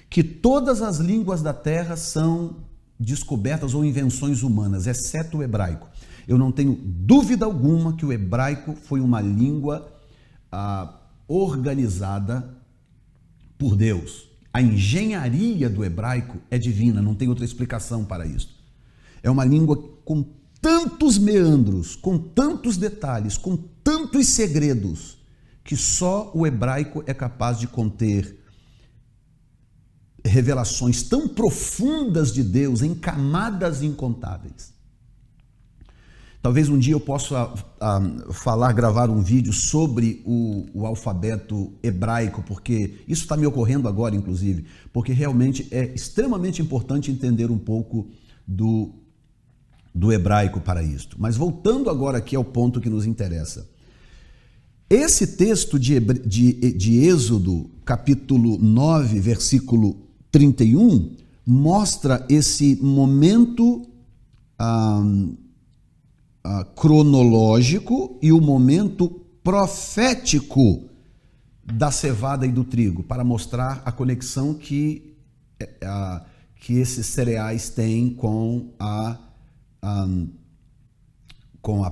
que todas as línguas da terra são descobertas ou invenções humanas, exceto o hebraico. Eu não tenho dúvida alguma que o hebraico foi uma língua organizada por Deus. A engenharia do hebraico é divina, não tem outra explicação para isso. É uma língua com tantos meandros, com tantos detalhes, com tantos segredos, que só o hebraico é capaz de conter revelações tão profundas de Deus em camadas incontáveis. Talvez um dia eu possa gravar um vídeo sobre o alfabeto hebraico, porque isso está me ocorrendo agora, inclusive, porque realmente é extremamente importante entender um pouco do hebraico para isto. Mas voltando agora aqui ao ponto que nos interessa. Esse texto de Êxodo, capítulo 9, versículo 31, mostra esse momento cronológico e o momento profético da cevada e do trigo, para mostrar a conexão que esses cereais têm com a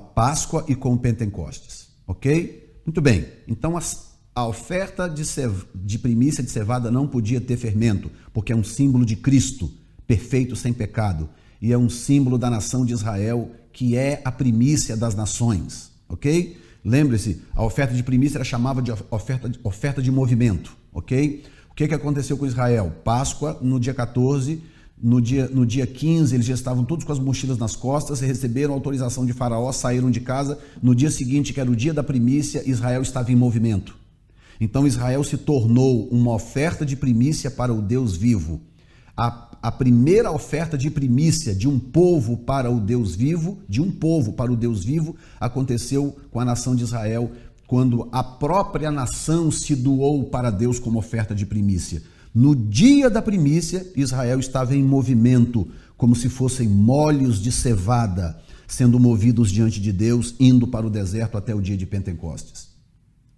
Páscoa e com o Pentecostes, ok? Muito bem, então a oferta de primícia de cevada não podia ter fermento, porque é um símbolo de Cristo, perfeito, sem pecado, e é um símbolo da nação de Israel, que é a primícia das nações, ok? Lembre-se, a oferta de primícia era chamada de oferta de movimento, ok? O que aconteceu com Israel? Páscoa, no dia 14, no dia 15, eles já estavam todos com as mochilas nas costas, receberam autorização de Faraó, saíram de casa. No dia seguinte, que era o dia da primícia, Israel estava em movimento. Então Israel se tornou uma oferta de primícia para o Deus vivo. A primeira oferta de primícia de um povo para o Deus vivo, aconteceu com a nação de Israel, quando a própria nação se doou para Deus como oferta de primícia. No dia da primícia, Israel estava em movimento, como se fossem molhos de cevada, sendo movidos diante de Deus, indo para o deserto até o dia de Pentecostes.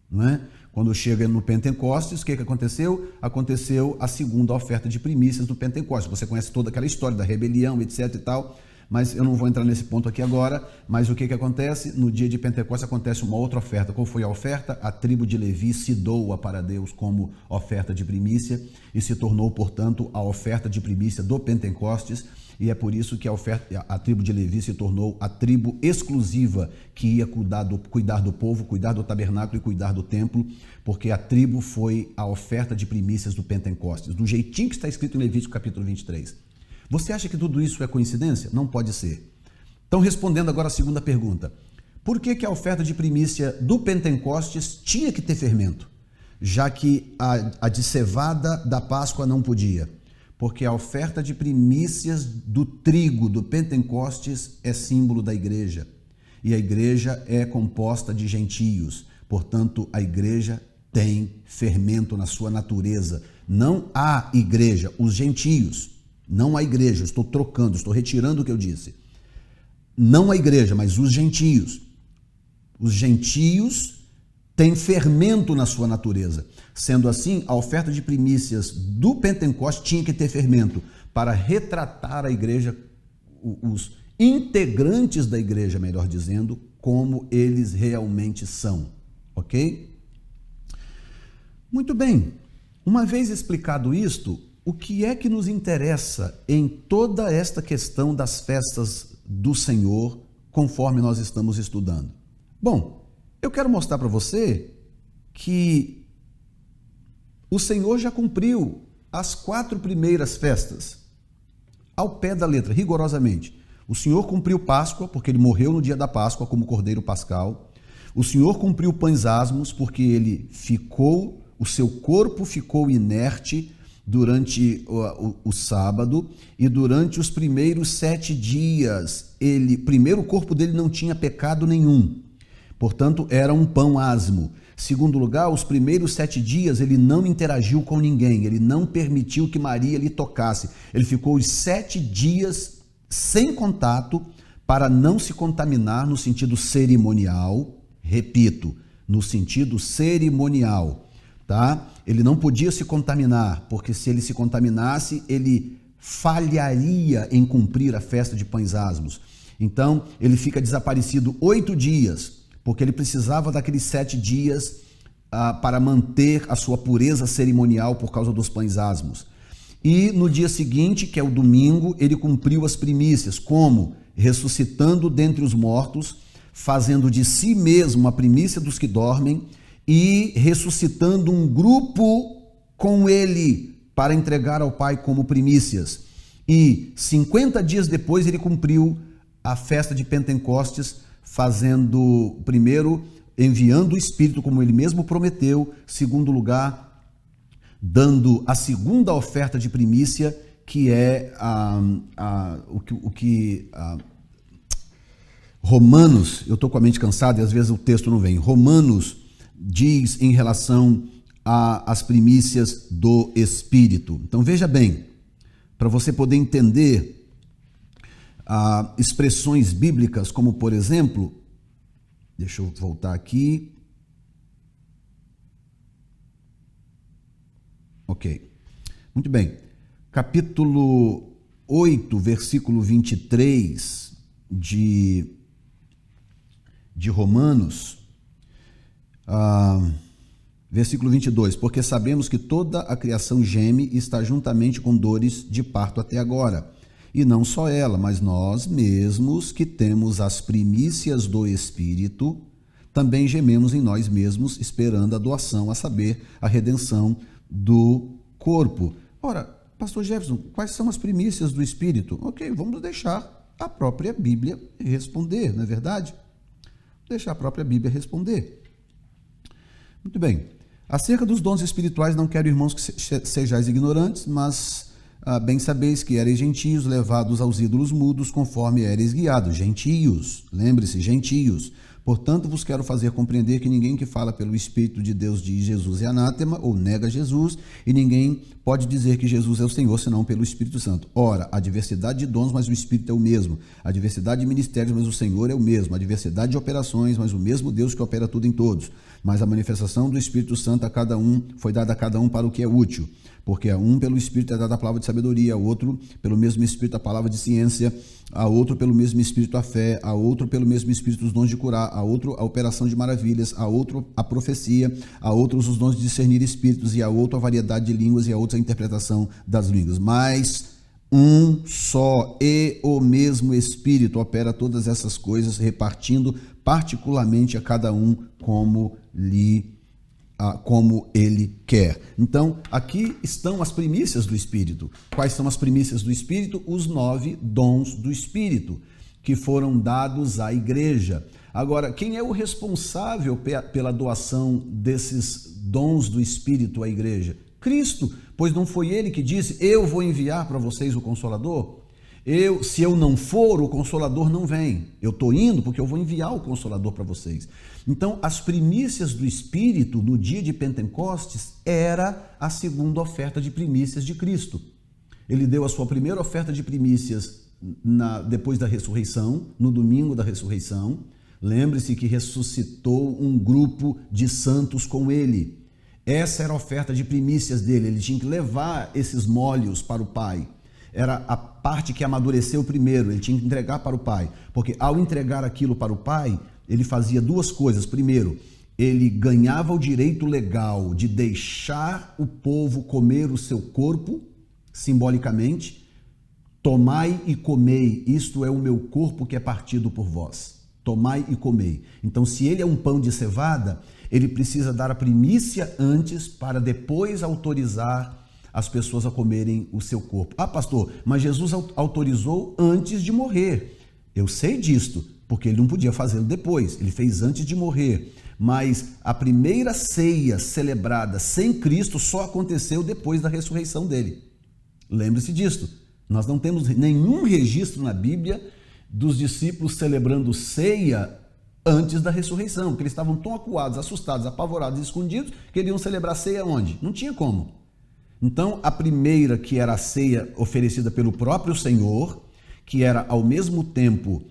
Não é? Quando chega no Pentecostes, o que aconteceu? Aconteceu a segunda oferta de primícias do Pentecostes. Você conhece toda aquela história da rebelião, etc e tal, mas eu não vou entrar nesse ponto aqui agora. Mas o que acontece? No dia de Pentecostes acontece uma outra oferta. Qual foi a oferta? A tribo de Levi se doa para Deus como oferta de primícia e se tornou, portanto, a oferta de primícia do Pentecostes. E é por isso que a tribo de Levi se tornou a tribo exclusiva que ia cuidar do povo, cuidar do tabernáculo e cuidar do templo, porque a tribo foi a oferta de primícias do Pentecostes, do jeitinho que está escrito em Levítico capítulo 23. Você acha que tudo isso é coincidência? Não pode ser. Então, respondendo agora a segunda pergunta, por que a oferta de primícia do Pentecostes tinha que ter fermento, já que a de cevada da Páscoa não podia? Porque a oferta de primícias do trigo do Pentecostes é símbolo da igreja. E a igreja é composta de gentios. Portanto, a igreja tem fermento na sua natureza. Não há igreja, os gentios. Não há igreja, estou trocando, estou retirando o que eu disse. Não a igreja, mas os gentios. Os gentios têm fermento na sua natureza. Sendo assim, a oferta de primícias do Pentecostes tinha que ter fermento para retratar a igreja, os integrantes da igreja, melhor dizendo, como eles realmente são. Ok? Muito bem. Uma vez explicado isto, o que é que nos interessa em toda esta questão das festas do Senhor, conforme nós estamos estudando? Bom, eu quero mostrar para você que o Senhor já cumpriu as 4 primeiras festas, ao pé da letra, rigorosamente. O Senhor cumpriu Páscoa, porque ele morreu no dia da Páscoa como Cordeiro Pascal. O Senhor cumpriu pães asmos, porque ele ficou, o seu corpo ficou inerte durante o sábado, e durante os primeiros 7 dias, primeiro, o corpo dele não tinha pecado nenhum, portanto era um pão asmo. Segundo lugar, os primeiros 7 dias ele não interagiu com ninguém, ele não permitiu que Maria lhe tocasse, ele ficou os 7 dias sem contato para não se contaminar no sentido cerimonial, repito, no sentido cerimonial, tá? Ele não podia se contaminar, porque se ele se contaminasse, ele falharia em cumprir a festa de pães asmos. Então, ele fica desaparecido 8 dias, porque ele precisava daqueles 7 dias para manter a sua pureza cerimonial por causa dos pães asmos. E no dia seguinte, que é o domingo, ele cumpriu as primícias. Como? Ressuscitando dentre os mortos, fazendo de si mesmo a primícia dos que dormem e ressuscitando um grupo com ele para entregar ao Pai como primícias. E 50 dias depois ele cumpriu a festa de Pentecostes, fazendo, primeiro, enviando o Espírito como ele mesmo prometeu, segundo lugar, dando a segunda oferta de primícia, que é o que Romanos, eu estou com a mente cansada e às vezes o texto não vem, Romanos diz em relação às primícias do Espírito. Então veja bem, para você poder entender expressões bíblicas, como por exemplo, deixa eu voltar aqui, ok, muito bem, capítulo 8, versículo 23 de Romanos, versículo 22, porque sabemos que toda a criação geme e está juntamente com dores de parto até agora, e não só ela, mas nós mesmos que temos as primícias do Espírito, também gememos em nós mesmos, esperando a doação, a saber, a redenção do corpo. Ora, pastor Jefferson, quais são as primícias do Espírito? Ok, vamos deixar a própria Bíblia responder, não é verdade? Deixar a própria Bíblia responder. Muito bem. Acerca dos dons espirituais, não quero, irmãos, que sejais ignorantes, mas bem sabeis que ereis gentios, levados aos ídolos mudos, conforme ereis guiados. Gentios, lembre-se, gentios. Portanto, vos quero fazer compreender que ninguém que fala pelo Espírito de Deus diz Jesus é anátema ou nega Jesus, e ninguém pode dizer que Jesus é o Senhor senão pelo Espírito Santo. Ora, há diversidade de dons, mas o Espírito é o mesmo. Há diversidade de ministérios, mas o Senhor é o mesmo. Há diversidade de operações, mas o mesmo Deus que opera tudo em todos. Mas a manifestação do Espírito Santo a cada um foi dada a cada um para o que é útil. Porque a um pelo Espírito é dada a palavra de sabedoria, a outro pelo mesmo Espírito a palavra de ciência, a outro pelo mesmo Espírito a fé, a outro pelo mesmo Espírito os dons de curar, a outro a operação de maravilhas, a outro a profecia, a outros os dons de discernir espíritos, e a outro a variedade de línguas, e a outros a interpretação das línguas. Mas um só e o mesmo Espírito opera todas essas coisas, repartindo particularmente a cada um como ele quer. Então, aqui estão as primícias do Espírito. Quais são as primícias do Espírito? Os 9 dons do Espírito, que foram dados à igreja. Agora, quem é o responsável pela doação desses dons do Espírito à igreja? Cristo, pois não foi ele que disse, eu vou enviar para vocês o Consolador? Se eu não for, o Consolador não vem. Eu estou indo porque eu vou enviar o Consolador para vocês. Então, as primícias do Espírito no dia de Pentecostes era a segunda oferta de primícias de Cristo. Ele deu a sua primeira oferta de primícias depois da ressurreição, no domingo da ressurreição. Lembre-se que ressuscitou um grupo de santos com ele. Essa era a oferta de primícias dele. Ele tinha que levar esses molhos para o Pai. Era a parte que amadureceu primeiro, ele tinha que entregar para o Pai. Porque ao entregar aquilo para o Pai, ele fazia 2 coisas. Primeiro, ele ganhava o direito legal de deixar o povo comer o seu corpo, simbolicamente. Tomai e comei, isto é o meu corpo que é partido por vós. Tomai e comei. Então, se ele é um pão de cevada, ele precisa dar a primícia antes para depois autorizar as pessoas a comerem o seu corpo. Ah, pastor, mas Jesus autorizou antes de morrer. Eu sei disto, porque ele não podia fazê-lo depois, ele fez antes de morrer. Mas a primeira ceia celebrada sem Cristo só aconteceu depois da ressurreição dele. Lembre-se disto. Nós não temos nenhum registro na Bíblia dos discípulos celebrando ceia antes da ressurreição, porque eles estavam tão acuados, assustados, apavorados e escondidos, que eles iam celebrar ceia onde? Não tinha como. Então, a primeira, que era a ceia oferecida pelo próprio Senhor, que era ao mesmo tempo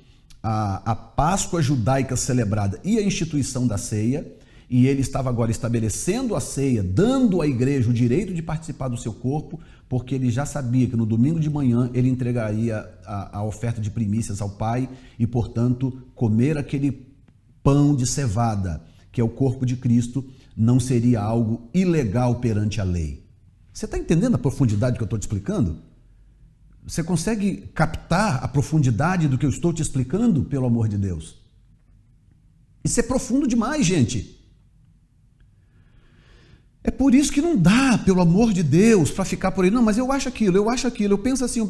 a Páscoa judaica celebrada e a instituição da ceia, e ele estava agora estabelecendo a ceia, dando à igreja o direito de participar do seu corpo, porque ele já sabia que no domingo de manhã ele entregaria a oferta de primícias ao Pai e, portanto, comer aquele pão de cevada, que é o corpo de Cristo, não seria algo ilegal perante a lei. Você está entendendo a profundidade que eu estou te explicando? Você consegue captar a profundidade do que eu estou te explicando, pelo amor de Deus? Isso é profundo demais, gente. É por isso que não dá, pelo amor de Deus, para ficar por aí. Não, mas eu acho aquilo, eu penso assim,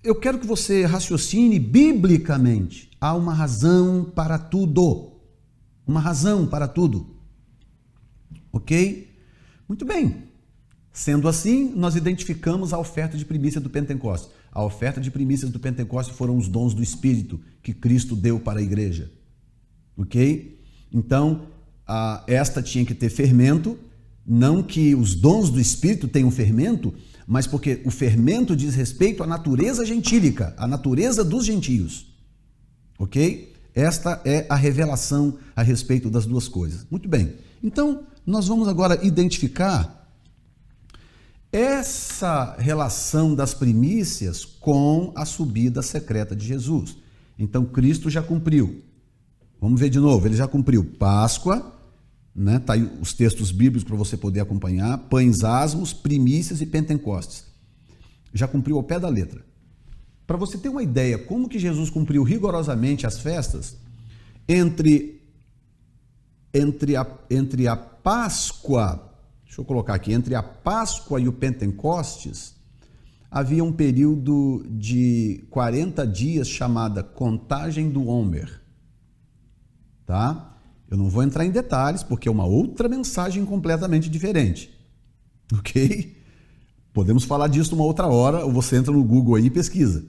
eu quero que você raciocine biblicamente. Há uma razão para tudo. Uma razão para tudo. Ok? Muito bem. Sendo assim, nós identificamos a oferta de primícia do Pentecostes. A oferta de primícias do Pentecostes foram os dons do Espírito que Cristo deu para a igreja. Ok? Então, esta tinha que ter fermento, não que os dons do Espírito tenham fermento, mas porque o fermento diz respeito à natureza gentílica, à natureza dos gentios. Ok? Esta é a revelação a respeito das duas coisas. Muito bem. Então, nós vamos agora identificar essa relação das primícias com a subida secreta de Jesus. Então, Cristo já cumpriu. Vamos ver de novo. Ele já cumpriu Páscoa, né? Tá aí os textos bíblicos para você poder acompanhar. Pães asmos, primícias e Pentecostes. Já cumpriu ao pé da letra. Para você ter uma ideia como que Jesus cumpriu rigorosamente as festas, entre a Páscoa, deixa eu colocar aqui, entre a Páscoa e o Pentecostes, havia um período de 40 dias chamada contagem do Homer. Tá? Eu não vou entrar em detalhes, porque é uma outra mensagem completamente diferente. Ok? Podemos falar disso uma outra hora, ou você entra no Google aí e pesquisa.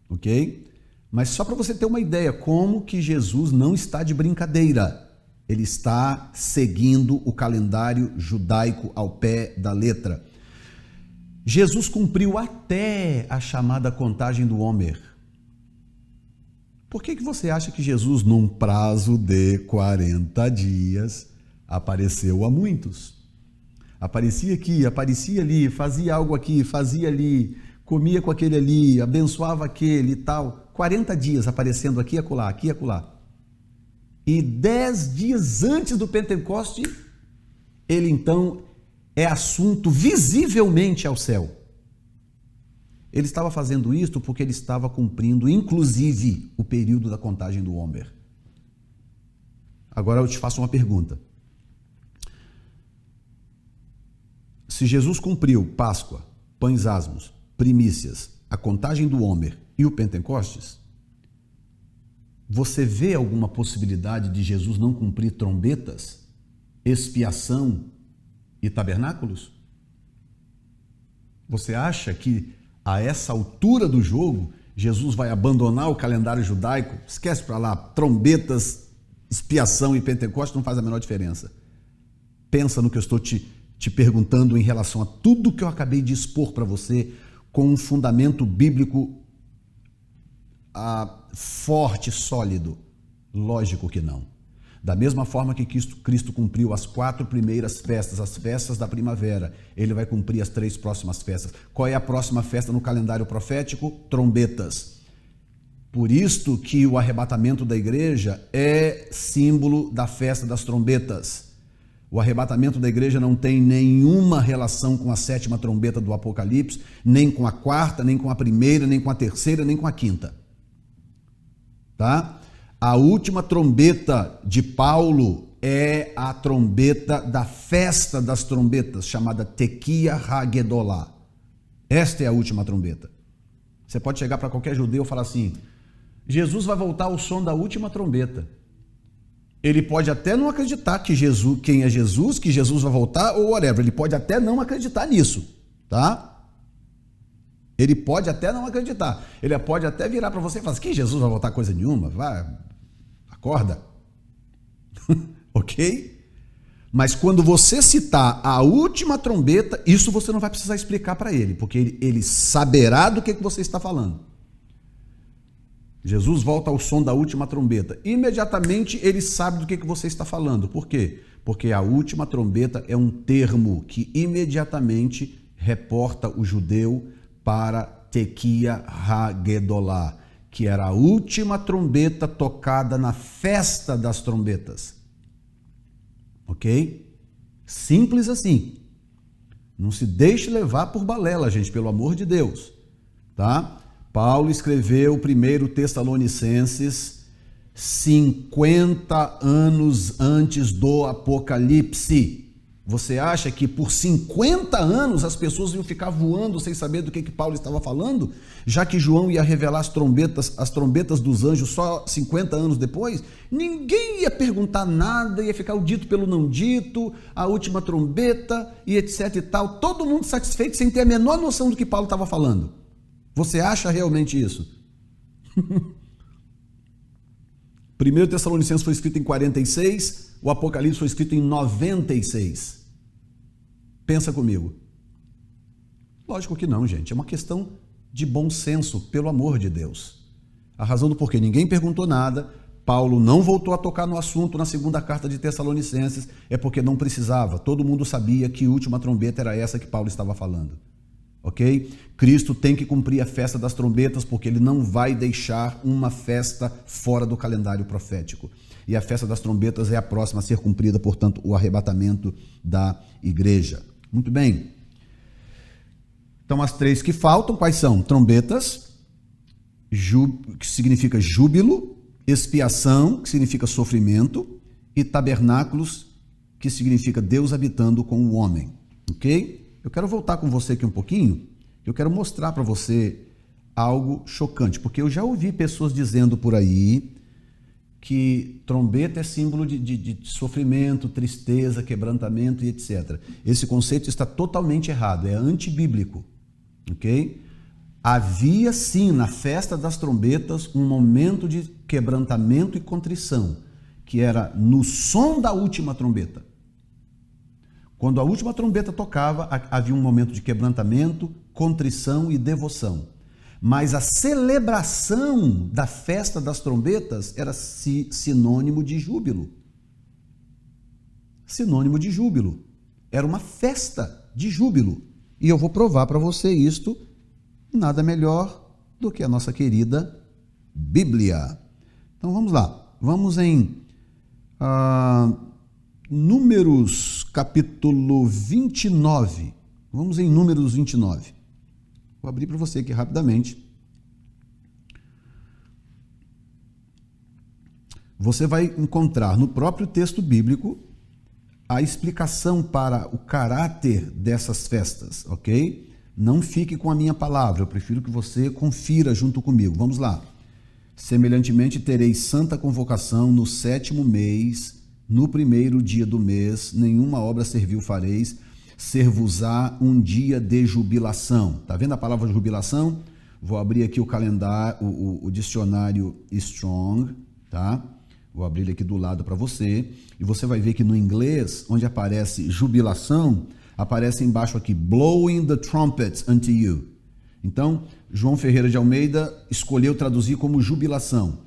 Ok? Mas só para você ter uma ideia, como que Jesus não está de brincadeira. Ele está seguindo o calendário judaico ao pé da letra. Jesus cumpriu até a chamada contagem do Homer. Por que você acha que Jesus, num prazo de 40 dias, apareceu a muitos? Aparecia aqui, aparecia ali, fazia algo aqui, fazia ali, comia com aquele ali, abençoava aquele e tal. 40 dias aparecendo aqui e acolá, aqui e acolá. E 10 dias antes do Pentecoste, ele então é assunto visivelmente ao céu. Ele estava fazendo isto porque ele estava cumprindo, inclusive, o período da contagem do Homer. Agora eu te faço uma pergunta. Se Jesus cumpriu Páscoa, pães asmos, primícias, a contagem do Homer e o Pentecostes, você vê alguma possibilidade de Jesus não cumprir trombetas, expiação e tabernáculos? Você acha que a essa altura do jogo Jesus vai abandonar o calendário judaico? Esquece para lá, trombetas, expiação e Pentecostes não faz a menor diferença. Pensa no que eu estou te perguntando em relação a tudo que eu acabei de expor para você com um fundamento bíblico forte, sólido. Lógico que não. Da mesma forma que Cristo cumpriu as 4 primeiras festas, as festas da primavera, ele vai cumprir as 3 próximas festas. Qual é a próxima festa no calendário profético? Trombetas. Por isto que o arrebatamento da igreja é símbolo da festa das trombetas. O arrebatamento da igreja não tem nenhuma relação com a 7ª trombeta do Apocalipse, nem com a 4ª, nem com a 1ª, nem com a 3ª, nem com a 5ª. Tá? A última trombeta de Paulo é a trombeta da festa das trombetas, chamada Tequia Hagedolá. Esta é a última trombeta. Você pode chegar para qualquer judeu e falar assim: Jesus vai voltar ao som da última trombeta. Ele pode até não acreditar que Jesus, quem é Jesus, que Jesus vai voltar ou whatever. Ele pode até não acreditar nisso, tá? Ele pode até não acreditar. Ele pode até virar para você e falar assim: que Jesus vai voltar coisa nenhuma? Vai, acorda. Ok? Mas quando você citar a última trombeta, isso você não vai precisar explicar para ele, porque ele saberá do que você está falando. Jesus volta ao som da última trombeta. Imediatamente ele sabe do que você está falando. Por quê? Porque a última trombeta é um termo que imediatamente reporta o judeu para Tequia Hagedolá, que era a última trombeta tocada na festa das trombetas. Ok? Simples assim. Não se deixe levar por balela, gente, pelo amor de Deus. Tá? Paulo escreveu 1 Tessalonicenses 50 anos antes do Apocalipse. Você acha que por 50 anos as pessoas iam ficar voando sem saber do que Paulo estava falando? Já que João ia revelar as trombetas dos anjos só 50 anos depois? Ninguém ia perguntar nada, ia ficar o dito pelo não dito, a última trombeta e etc e tal. Todo mundo satisfeito sem ter a menor noção do que Paulo estava falando. Você acha realmente isso? 1 Tessalonicenses foi escrito em 46, o Apocalipse foi escrito em 96. Pensa comigo. Lógico que não, gente. É uma questão de bom senso, pelo amor de Deus. A razão do porquê ninguém perguntou nada, Paulo não voltou a tocar no assunto na segunda carta de Tessalonicenses, é porque não precisava. Todo mundo sabia que a última trombeta era essa que Paulo estava falando. Ok? Cristo tem que cumprir a festa das trombetas, porque ele não vai deixar uma festa fora do calendário profético. E a festa das trombetas é a próxima a ser cumprida, portanto, o arrebatamento da igreja. Muito bem. Então, as três que faltam, quais são? Trombetas, que significa júbilo, expiação, que significa sofrimento, e tabernáculos, que significa Deus habitando com o homem. Ok? Eu quero voltar com você aqui um pouquinho, eu quero mostrar para você algo chocante, porque eu já ouvi pessoas dizendo por aí que trombeta é símbolo de sofrimento, tristeza, quebrantamento e etc. Esse conceito está totalmente errado, é antibíblico, ok? Havia sim na festa das trombetas um momento de quebrantamento e contrição, que era no som da última trombeta. Quando a última trombeta tocava, havia um momento de quebrantamento, contrição e devoção. Mas a celebração da festa das trombetas era sinônimo de júbilo. Sinônimo de júbilo. Era uma festa de júbilo. E eu vou provar para você isto, nada melhor do que a nossa querida Bíblia. Então vamos lá. Vamos em Números capítulo 29. Vamos em Números 29. Vou abrir para você aqui rapidamente. Você vai encontrar no próprio texto bíblico a explicação para o caráter dessas festas, ok? Não fique com a minha palavra, eu prefiro que você confira junto comigo. Vamos lá. Semelhantemente, tereis santa convocação no 7º mês, no 1º dia do mês, nenhuma obra servil fareis, ser-vos-á um dia de jubilação. Está vendo a palavra jubilação? Vou abrir aqui o calendário, o dicionário Strong, tá? Vou abrir ele aqui do lado para você, e você vai ver que no inglês, onde aparece jubilação, aparece embaixo aqui, blowing the trumpets unto you. Então, João Ferreira de Almeida escolheu traduzir como jubilação.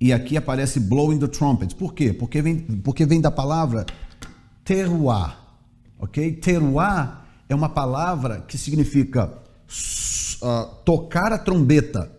E aqui aparece blowing the trumpets. Por quê? Porque vem da palavra teruá. Ok? Teruá é uma palavra que significa tocar a trombeta.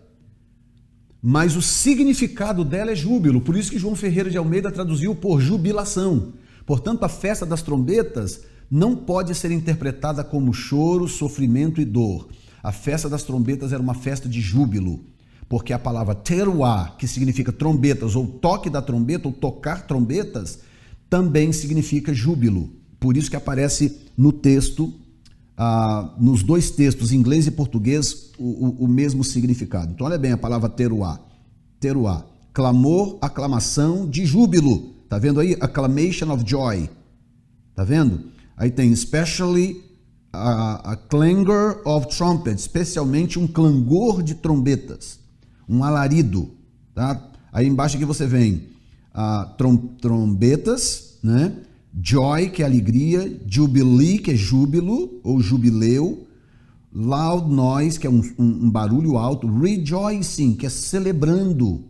Mas o significado dela é júbilo. Por isso que João Ferreira de Almeida traduziu por jubilação. Portanto, a festa das trombetas não pode ser interpretada como choro, sofrimento e dor. A festa das trombetas era uma festa de júbilo. Porque a palavra teruá, que significa trombetas, ou toque da trombeta, ou tocar trombetas, também significa júbilo. Por isso que aparece no texto, nos dois textos, inglês e português, o mesmo significado. Então, olha bem a palavra teruá. Teruá, clamor, aclamação de júbilo. Tá vendo aí? Acclamation of joy. Tá vendo? Aí tem especially a clangor of trumpets, especialmente um clangor de trombetas, um alarido, tá? Aí embaixo aqui você vem trombetas, né? Joy, que é alegria, jubilee, que é júbilo ou jubileu, loud noise, que é um barulho alto, rejoicing, que é celebrando.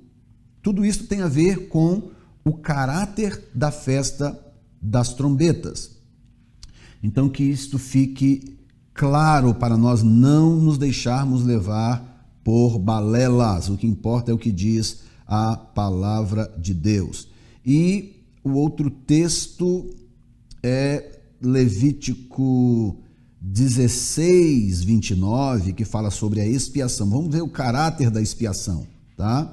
Tudo isso tem a ver com o caráter da festa das trombetas. Então, que isto fique claro para nós não nos deixarmos levar por balelas. O que importa é o que diz a palavra de Deus. E o outro texto é Levítico 16, 29, que fala sobre a expiação. Vamos ver o caráter da expiação, tá?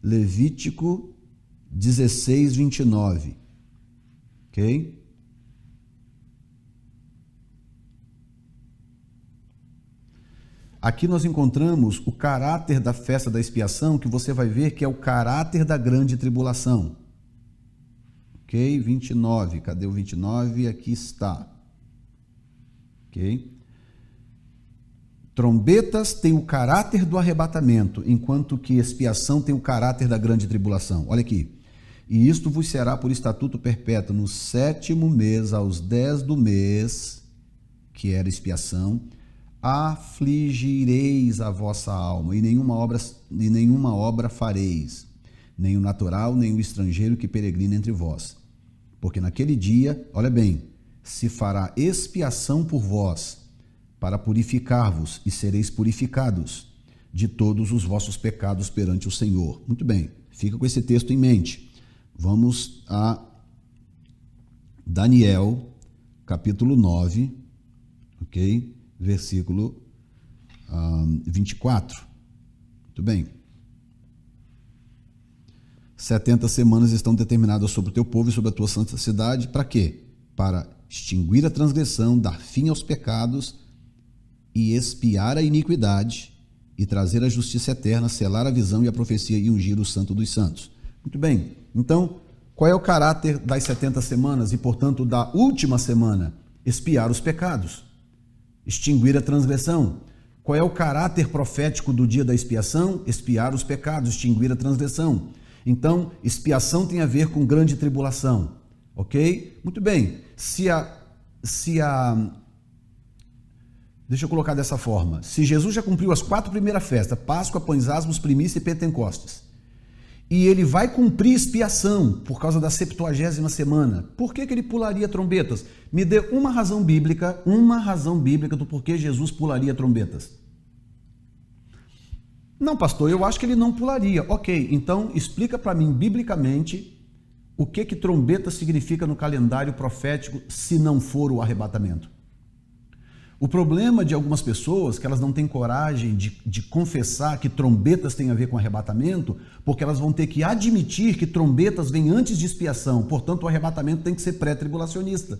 Levítico 16, 29. Ok? Aqui nós encontramos o caráter da festa da expiação, que você vai ver que é o caráter da grande tribulação. Ok? 29. Cadê o 29? Aqui está. Ok? Trombetas têm o caráter do arrebatamento, enquanto que expiação tem o caráter da grande tribulação. Olha aqui. E isto vos será por estatuto perpétuo no 7º mês, aos 10 do mês, que era expiação, afligireis a vossa alma, e nenhuma obra fareis, nem o natural, nem o estrangeiro que peregrina entre vós. Porque naquele dia, olha bem, se fará expiação por vós, para purificar-vos, e sereis purificados de todos os vossos pecados perante o Senhor. Muito bem, fica com esse texto em mente. Vamos a Daniel, capítulo 9, ok? Versículo 24. Muito bem. 70 semanas estão determinadas sobre o teu povo e sobre a tua santa cidade. Para quê? Para extinguir a transgressão, dar fim aos pecados e expiar a iniquidade e trazer a justiça eterna, selar a visão e a profecia e ungir o santo dos santos. Muito bem. Então, qual é o caráter das 70 semanas e, portanto, da última semana? Expiar os pecados. Extinguir a transgressão. Qual é o caráter profético do dia da expiação? Expiar os pecados, extinguir a transgressão. Então, expiação tem a ver com grande tribulação, ok? Muito bem, deixa eu colocar dessa forma, se Jesus já cumpriu as 4 primeiras festas, Páscoa, Pães Asmos, Primícia e Pentecostes, e ele vai cumprir expiação por causa da 70ª semana, por que ele pularia trombetas? Me dê uma razão bíblica do porquê Jesus pularia trombetas. Não, pastor, eu acho que ele não pularia. Ok, então explica para mim biblicamente o que trombeta significa no calendário profético se não for o arrebatamento. O problema de algumas pessoas que elas não têm coragem de confessar que trombetas têm a ver com arrebatamento, porque elas vão ter que admitir que trombetas vêm antes de expiação, portanto o arrebatamento tem que ser pré-tribulacionista.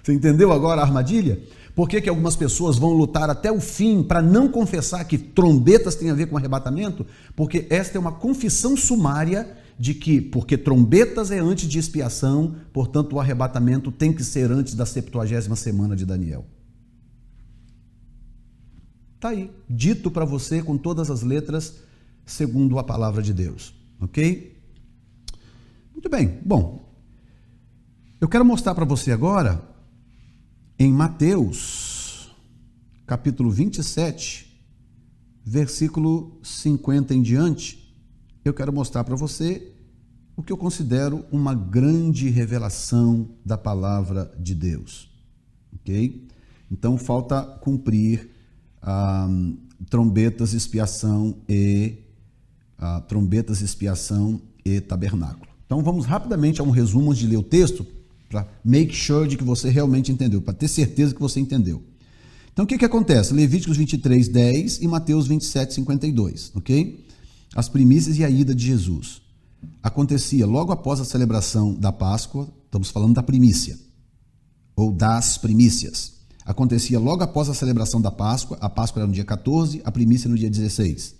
Você entendeu agora a armadilha? Por que algumas pessoas vão lutar até o fim para não confessar que trombetas têm a ver com arrebatamento? Porque esta é uma confissão sumária de que, porque trombetas é antes de expiação, portanto o arrebatamento tem que ser antes da 70ª semana de Daniel. Está aí, dito para você com todas as letras, segundo a palavra de Deus. Ok? Muito bem, bom, eu quero mostrar para você agora, em Mateus, capítulo 27, versículo 50 em diante, eu quero mostrar para você o que eu considero uma grande revelação da palavra de Deus. Ok? Então, falta cumprir trombetas, expiação e tabernáculo. Então, vamos rapidamente a um resumo antes de ler o texto, para make sure de que você realmente entendeu, para ter certeza que você entendeu. Então, o que acontece? Levíticos 23, 10 e Mateus 27, 52, ok? As primícias e a ida de Jesus. acontecia logo após a celebração da Páscoa, estamos falando da primícia, ou das primícias. Acontecia logo após a celebração da Páscoa, a Páscoa era no dia 14, a primícia no dia 16.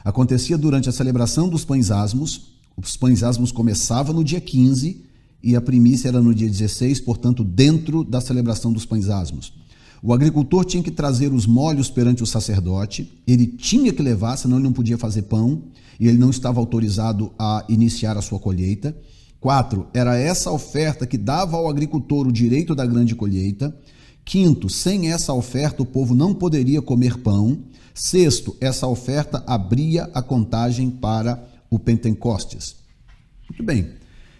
Acontecia durante a celebração dos pães asmos, os pães asmos começavam no dia 15 e a primícia era no dia 16, portanto, dentro da celebração dos pães asmos. O agricultor tinha que trazer os molhos perante o sacerdote, ele tinha que levar, senão ele não podia fazer pão, e ele não estava autorizado a iniciar a sua colheita. 4, era essa oferta que dava ao agricultor o direito da grande colheita. 5, sem essa oferta o povo não poderia comer pão. 6, essa oferta abria a contagem para o Pentecostes. Muito bem.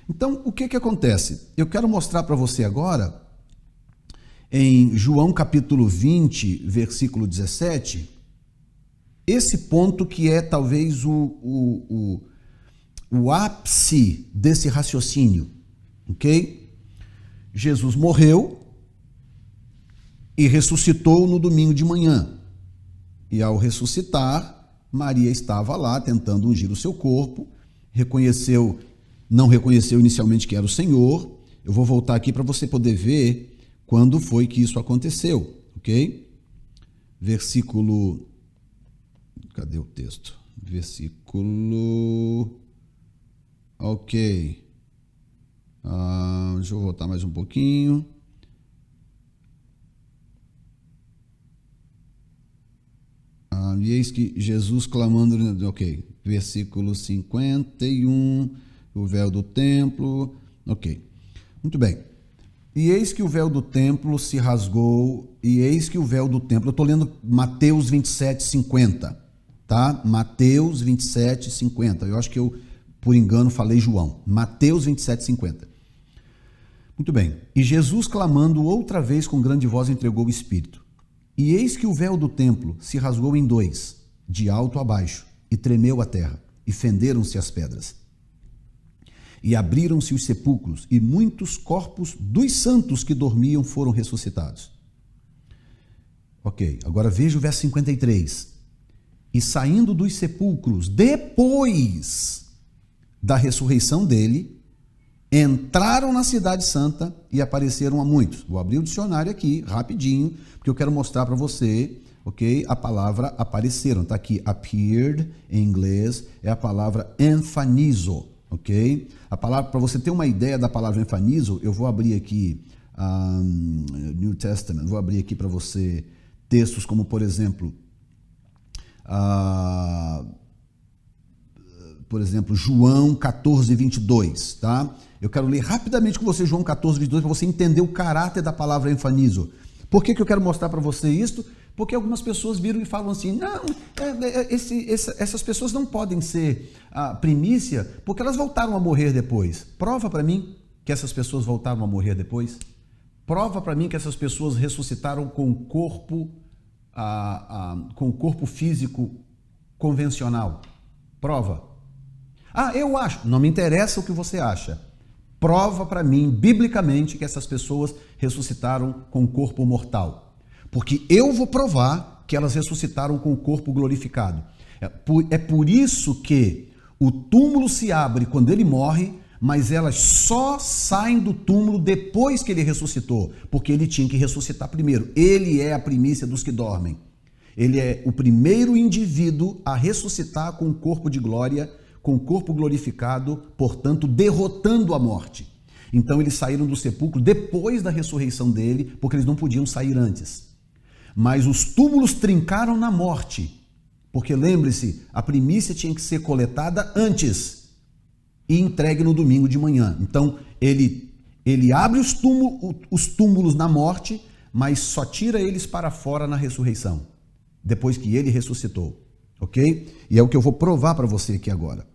Então, o que acontece? Eu quero mostrar para você agora, em João capítulo 20, versículo 17, esse ponto que é talvez o ápice desse raciocínio, ok? Jesus morreu e ressuscitou no domingo de manhã. E ao ressuscitar, Maria estava lá tentando ungir o seu corpo, não reconheceu inicialmente que era o Senhor. Eu vou voltar aqui para você poder ver quando foi que isso aconteceu, ok? Versículo... Cadê o texto? Versículo... Ok. Deixa eu voltar mais um pouquinho. E eis que Jesus clamando... Ok. Versículo 51, o véu do templo... Ok. Muito bem. E eis que o véu do templo se rasgou, e eis que o véu do templo... Eu estou lendo Mateus 27, 50, tá? Mateus 27, 50. Eu acho que eu, por engano, falei João. Mateus 27, 50. Muito bem. E Jesus, clamando outra vez com grande voz, entregou o Espírito. E eis que o véu do templo se rasgou em dois, de alto a baixo, e tremeu a terra, e fenderam-se as pedras. E abriram-se os sepulcros, e muitos corpos dos santos que dormiam foram ressuscitados. Ok, agora veja o verso 53. E saindo dos sepulcros, depois da ressurreição dele, entraram na cidade santa e apareceram a muitos. Vou abrir o dicionário aqui, rapidinho, porque eu quero mostrar para você, ok? A palavra apareceram, está aqui, appeared, em inglês, é a palavra emphanizo. Ok? A palavra, para você ter uma ideia da palavra enfanizo, eu vou abrir aqui New Testament, vou abrir aqui para você textos como, por exemplo, João 14, 22, tá? Eu quero ler rapidamente com você João 14, 22, para você entender o caráter da palavra enfanizo. Por que eu quero mostrar para você isto? Porque algumas pessoas viram e falam assim, não, essas pessoas não podem ser primícia, porque elas voltaram a morrer depois. Prova para mim que essas pessoas voltaram a morrer depois. Prova para mim que essas pessoas ressuscitaram com o corpo físico convencional. Prova. Eu acho. Não me interessa o que você acha. Prova para mim, biblicamente, que essas pessoas ressuscitaram com o corpo mortal. Porque eu vou provar que elas ressuscitaram com o corpo glorificado. É por isso que o túmulo se abre quando ele morre, mas elas só saem do túmulo depois que ele ressuscitou, porque ele tinha que ressuscitar primeiro. Ele é a primícia dos que dormem. Ele é o primeiro indivíduo a ressuscitar com o corpo de glória, com o corpo glorificado, portanto, derrotando a morte. Então eles saíram do sepulcro depois da ressurreição dele, porque eles não podiam sair antes. Mas os túmulos trincaram na morte, porque lembre-se, a primícia tinha que ser coletada antes e entregue no domingo de manhã. Então, ele abre os túmulos na morte, mas só tira eles para fora na ressurreição, depois que ele ressuscitou, ok? E é o que eu vou provar para você aqui agora.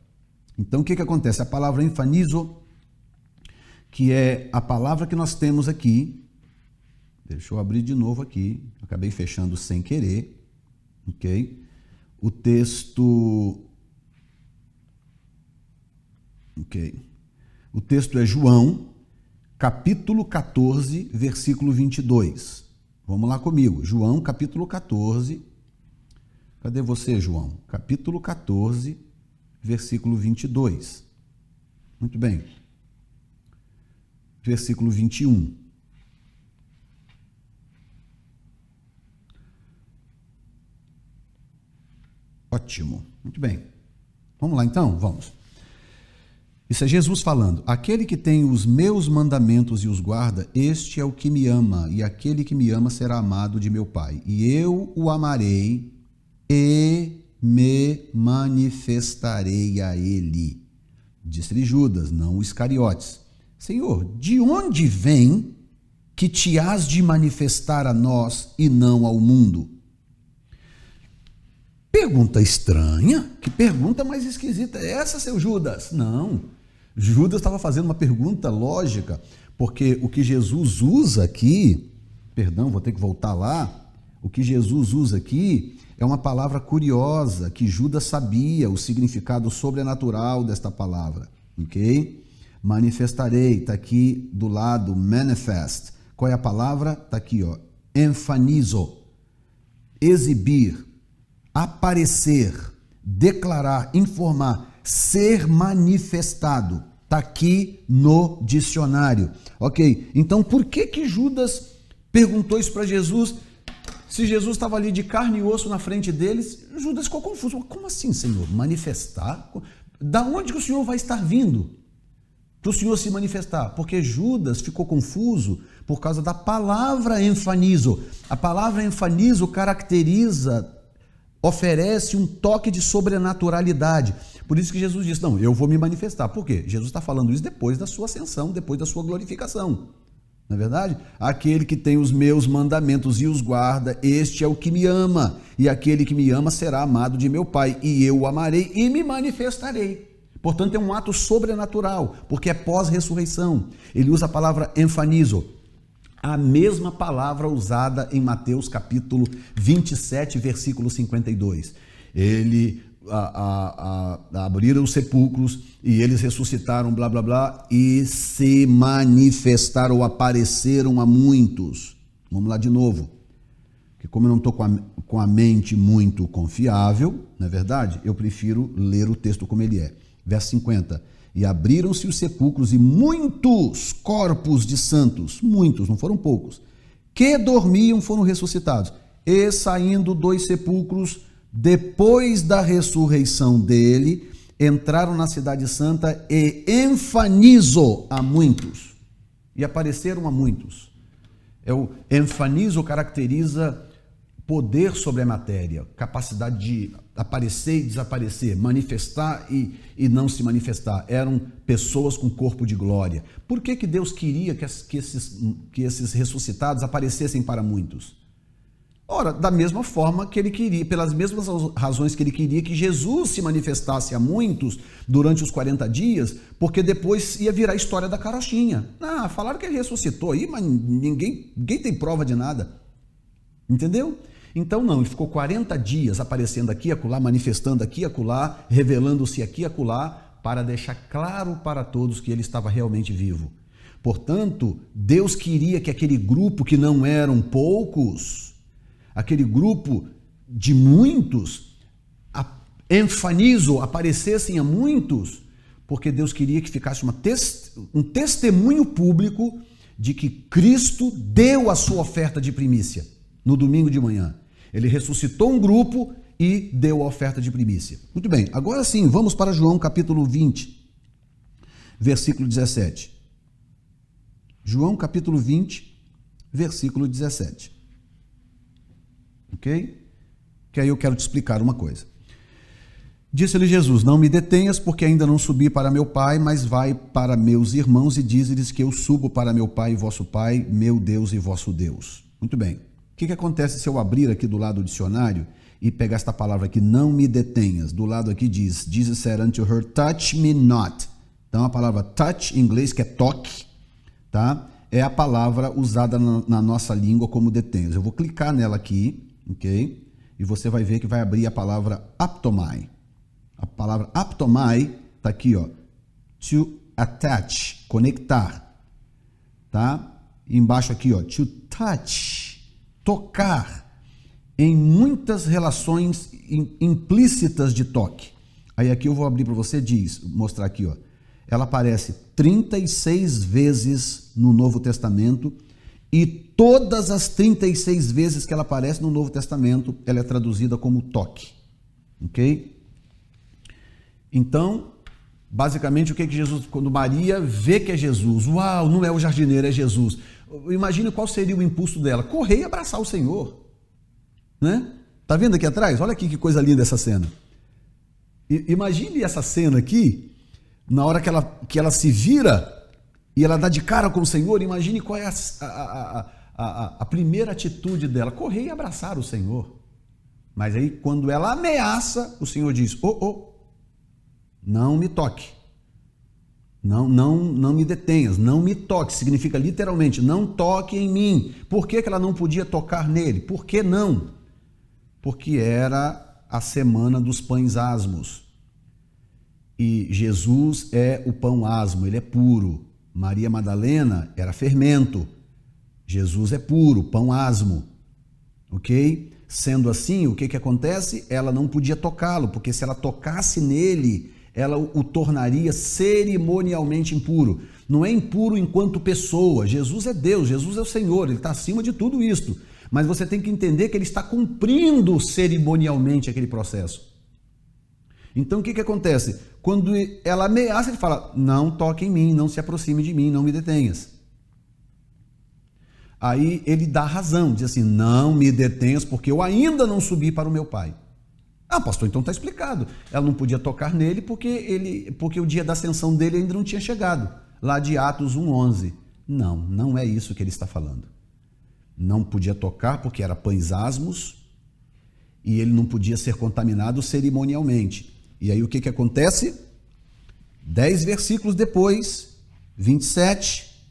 Então, o que acontece? A palavra enfanizo, que é a palavra que nós temos aqui. Deixa eu abrir de novo aqui. Acabei fechando sem querer. Ok? O texto... Ok. O texto é João, capítulo 14, versículo 22. Vamos lá comigo. João, capítulo 14. Cadê você, João? Capítulo 14, versículo 22. Muito bem. Versículo 21. Ótimo. Muito bem. Vamos lá então? Vamos. Isso é Jesus falando. Aquele que tem os meus mandamentos e os guarda, este é o que me ama, e aquele que me ama será amado de meu Pai. E eu o amarei e me manifestarei a ele. Disse-lhe Judas, não o Iscariotes. Senhor, de onde vem que te has de manifestar a nós e não ao mundo? Pergunta estranha, que pergunta mais esquisita é essa, seu Judas? Não, Judas estava fazendo uma pergunta lógica, porque o que Jesus usa aqui, perdão, vou ter que voltar lá, o que Jesus usa aqui é uma palavra curiosa, que Judas sabia o significado sobrenatural desta palavra, ok? Manifestarei, está aqui do lado, manifest. Qual é a palavra? Está aqui, ó, enfanizo, exibir, aparecer, declarar, informar, ser manifestado. Está aqui no dicionário. Ok, então por que Judas perguntou isso para Jesus? Se Jesus estava ali de carne e osso na frente deles, Judas ficou confuso. Como assim, Senhor? Manifestar? Da onde que o Senhor vai estar vindo? Para o Senhor se manifestar? Porque Judas ficou confuso por causa da palavra enfanizo. A palavra enfanizo caracteriza, oferece um toque de sobrenaturalidade. Por isso que Jesus disse, não, eu vou me manifestar. Por quê? Jesus está falando isso depois da sua ascensão, depois da sua glorificação. Não é verdade? Aquele que tem os meus mandamentos e os guarda, este é o que me ama. E aquele que me ama será amado de meu Pai. E eu o amarei e me manifestarei. Portanto, é um ato sobrenatural, porque é pós-ressurreição. Ele usa a palavra enfanizo, a mesma palavra usada em Mateus capítulo 27, versículo 52. Ele abriram os sepulcros e eles ressuscitaram, blá, blá, blá, e se manifestaram, apareceram a muitos. Vamos lá de novo. Porque como eu não estou com a mente muito confiável, não é verdade? Eu prefiro ler o texto como ele é. Verso 50. E abriram-se os sepulcros e muitos corpos de santos, muitos, não foram poucos, que dormiam foram ressuscitados. E saindo dos sepulcros, depois da ressurreição dele, entraram na cidade santa e enfanizo a muitos. E apareceram a muitos. O enfanizo caracteriza poder sobre a matéria, capacidade de aparecer e desaparecer, manifestar e não se manifestar. Eram pessoas com corpo de glória. Por que Deus queria que esses ressuscitados aparecessem para muitos? Ora, da mesma forma que ele queria, pelas mesmas razões que ele queria que Jesus se manifestasse a muitos durante os 40 dias, porque depois ia virar a história da carochinha. Falaram que ele ressuscitou aí, mas ninguém tem prova de nada. Entendeu? Então não, ele ficou 40 dias aparecendo aqui e acolá, manifestando aqui e acolá, revelando-se aqui e acolá, para deixar claro para todos que ele estava realmente vivo. Portanto, Deus queria que aquele grupo, que não eram poucos, aquele grupo de muitos, enfanizo, aparecessem a muitos, porque Deus queria que ficasse um testemunho público de que Cristo deu a sua oferta de primícia no domingo de manhã. Ele ressuscitou um grupo e deu a oferta de primícia. Muito bem, agora sim, vamos para João capítulo 20, versículo 17. João capítulo 20, versículo 17. Ok? Que aí eu quero te explicar uma coisa. Disse-lhe Jesus, não me detenhas, porque ainda não subi para meu Pai, mas vai para meus irmãos e diz-lhes que eu subo para meu Pai e vosso Pai, meu Deus e vosso Deus. Muito bem. O que acontece se eu abrir aqui do lado do dicionário e pegar esta palavra aqui, não me detenhas? Do lado aqui diz, Jesus said unto her, touch me not. Então a palavra touch em inglês, que é toque, tá? É a palavra usada na nossa língua como detenhas. Eu vou clicar nela aqui, ok? E você vai ver que vai abrir a palavra aptomai. A palavra aptomai está aqui, ó, to attach, conectar, tá? E embaixo aqui, ó, to touch, tocar, em muitas relações implícitas de toque. Aí aqui eu vou abrir para você, mostrar aqui, ó, ela aparece 36 vezes no Novo Testamento e todas as 36 vezes que ela aparece no Novo Testamento, ela é traduzida como toque. Ok? Então, basicamente, o que Jesus, quando Maria vê que é Jesus, uau, não é o jardineiro, é Jesus. Imagine qual seria o impulso dela, correr e abraçar o Senhor. Né? Tá vendo aqui atrás? Olha aqui que coisa linda essa cena. Imagine essa cena aqui, na hora que ela se vira e ela dá de cara com o Senhor, imagine qual é a primeira atitude dela, correr e abraçar o Senhor. Mas aí, quando ela ameaça, o Senhor diz, não me toque, não me detenhas, não me toque, significa literalmente, não toque em mim. Por que ela não podia tocar nele? Por que não? Porque era a semana dos pães asmos. E Jesus é o pão asmo, ele é puro. Maria Madalena era fermento. Jesus é puro, pão asmo. Ok? Sendo assim, o que acontece? Ela não podia tocá-lo, porque se ela tocasse nele, ela o tornaria cerimonialmente impuro. Não é impuro enquanto pessoa. Jesus é Deus, Jesus é o Senhor, ele está acima de tudo isto. Mas você tem que entender que ele está cumprindo cerimonialmente aquele processo. Então o que acontece? Quando ela ameaça, ele fala, não toque em mim, não se aproxime de mim, não me detenhas. Aí ele dá razão, diz assim, não me detenhas porque eu ainda não subi para o meu Pai. Ah, pastor, então está explicado. Ela não podia tocar nele porque o dia da ascensão dele ainda não tinha chegado. Lá de Atos 1:11. Não é isso que ele está falando. Não podia tocar porque era pães asmos e ele não podia ser contaminado cerimonialmente. E aí o que acontece? 10 versículos depois, 27,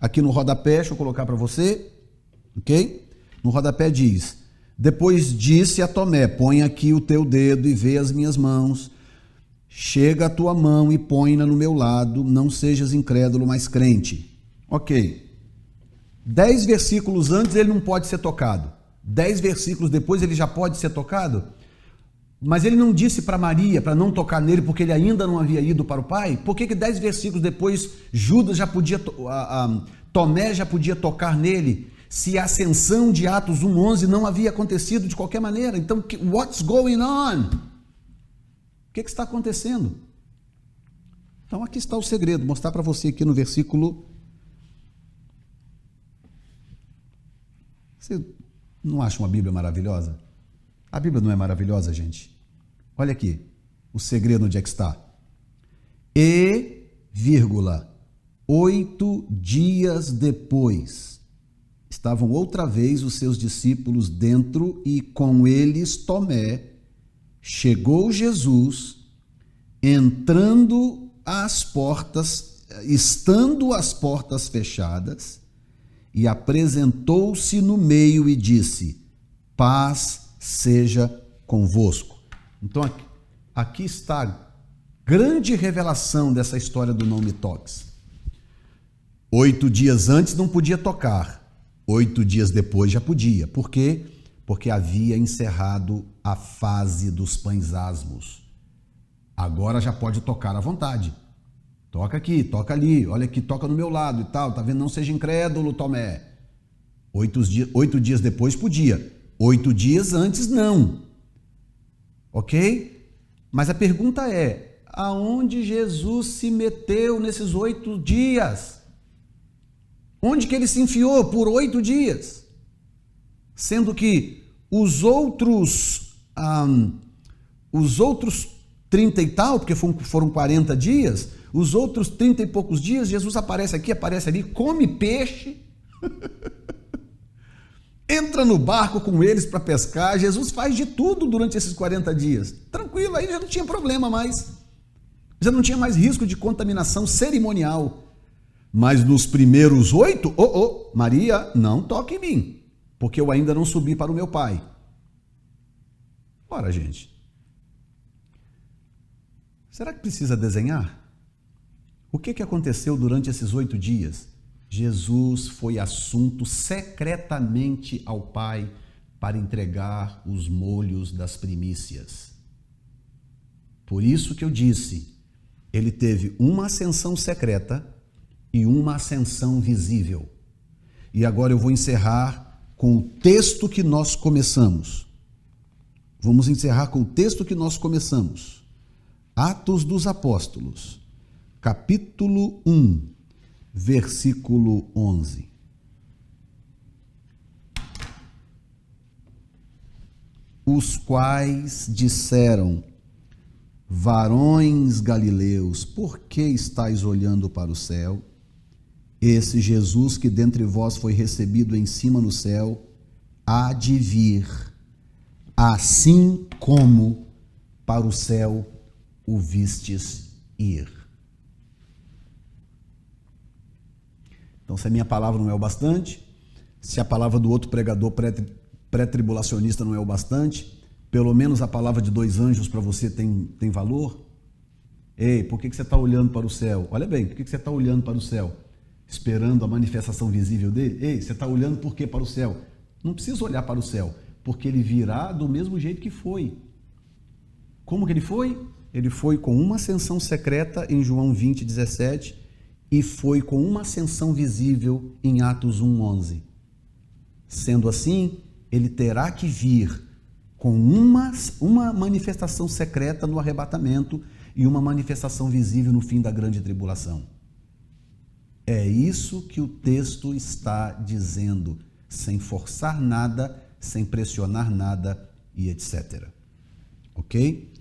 aqui no rodapé, deixa eu colocar para você, ok? No rodapé diz, depois disse a Tomé, põe aqui o teu dedo e vê as minhas mãos, chega a tua mão e põe-na no meu lado, não sejas incrédulo, mas crente. Ok. 10 versículos antes ele não pode ser tocado. 10 versículos depois ele já pode ser tocado? Mas ele não disse para Maria para não tocar nele porque ele ainda não havia ido para o Pai? Por que 10 versículos depois Judas já podia, Tomé já podia tocar nele, se a ascensão de Atos 1:11 não havia acontecido de qualquer maneira? Então, what's going on? O que está acontecendo? Então aqui está o segredo, mostrar para você aqui no versículo. Você não acha uma Bíblia maravilhosa? A Bíblia não é maravilhosa, gente? Olha aqui, o segredo onde é que está. 8 dias depois, estavam outra vez os seus discípulos dentro e com eles Tomé. Chegou Jesus, estando as portas fechadas, e apresentou-se no meio e disse, paz seja convosco. Então aqui está a grande revelação dessa história do não me toques. 8 dias antes não podia tocar, 8 dias depois já podia. Por quê? Porque havia encerrado a fase dos pães asmos. Agora já pode tocar à vontade. Toca aqui, toca ali, olha aqui, toca no meu lado e tal, tá vendo? Não seja incrédulo, Tomé. 8 dias depois podia, 8 dias antes não. Ok? Mas a pergunta é, aonde Jesus se meteu nesses 8 dias? Onde que ele se enfiou por 8 dias? Sendo que os outros 30 e tal, porque foram 40 dias, os outros 30 e poucos dias, Jesus aparece aqui, aparece ali, come peixe, entra no barco com eles para pescar, Jesus faz de tudo durante esses 40 dias. Tranquilo, aí já não tinha problema mais. Já não tinha mais risco de contaminação cerimonial. Mas nos primeiros 8, Maria, não toque em mim, porque eu ainda não subi para o meu Pai. Ora, gente, será que precisa desenhar? O que aconteceu durante esses 8 dias? Jesus foi assunto secretamente ao Pai para entregar os molhos das primícias. Por isso que eu disse, Ele teve uma ascensão secreta e uma ascensão visível. E agora eu vou encerrar com o texto que nós começamos. Vamos encerrar com o texto que nós começamos. Atos dos Apóstolos, capítulo 1, versículo 11. Os quais disseram: varões galileus, por que estáis olhando para o céu? Esse Jesus que dentre vós foi recebido em cima no céu, há de vir, assim como para o céu o vistes ir. Então, se a minha palavra não é o bastante, se a palavra do outro pregador pré-tribulacionista não é o bastante, pelo menos a palavra de 2 anjos para você tem valor? Ei, por que você está olhando para o céu? Olha bem, por que você está olhando para o céu? Esperando a manifestação visível dele? Ei, você está olhando por quê para o céu? Não precisa olhar para o céu, porque ele virá do mesmo jeito que foi. Como que ele foi? Ele foi com uma ascensão secreta em João 20, 17 e foi com uma ascensão visível em Atos 1, 11. Sendo assim, ele terá que vir com uma manifestação secreta no arrebatamento e uma manifestação visível no fim da grande tribulação. É isso que o texto está dizendo, sem forçar nada, sem pressionar nada e etc. Ok?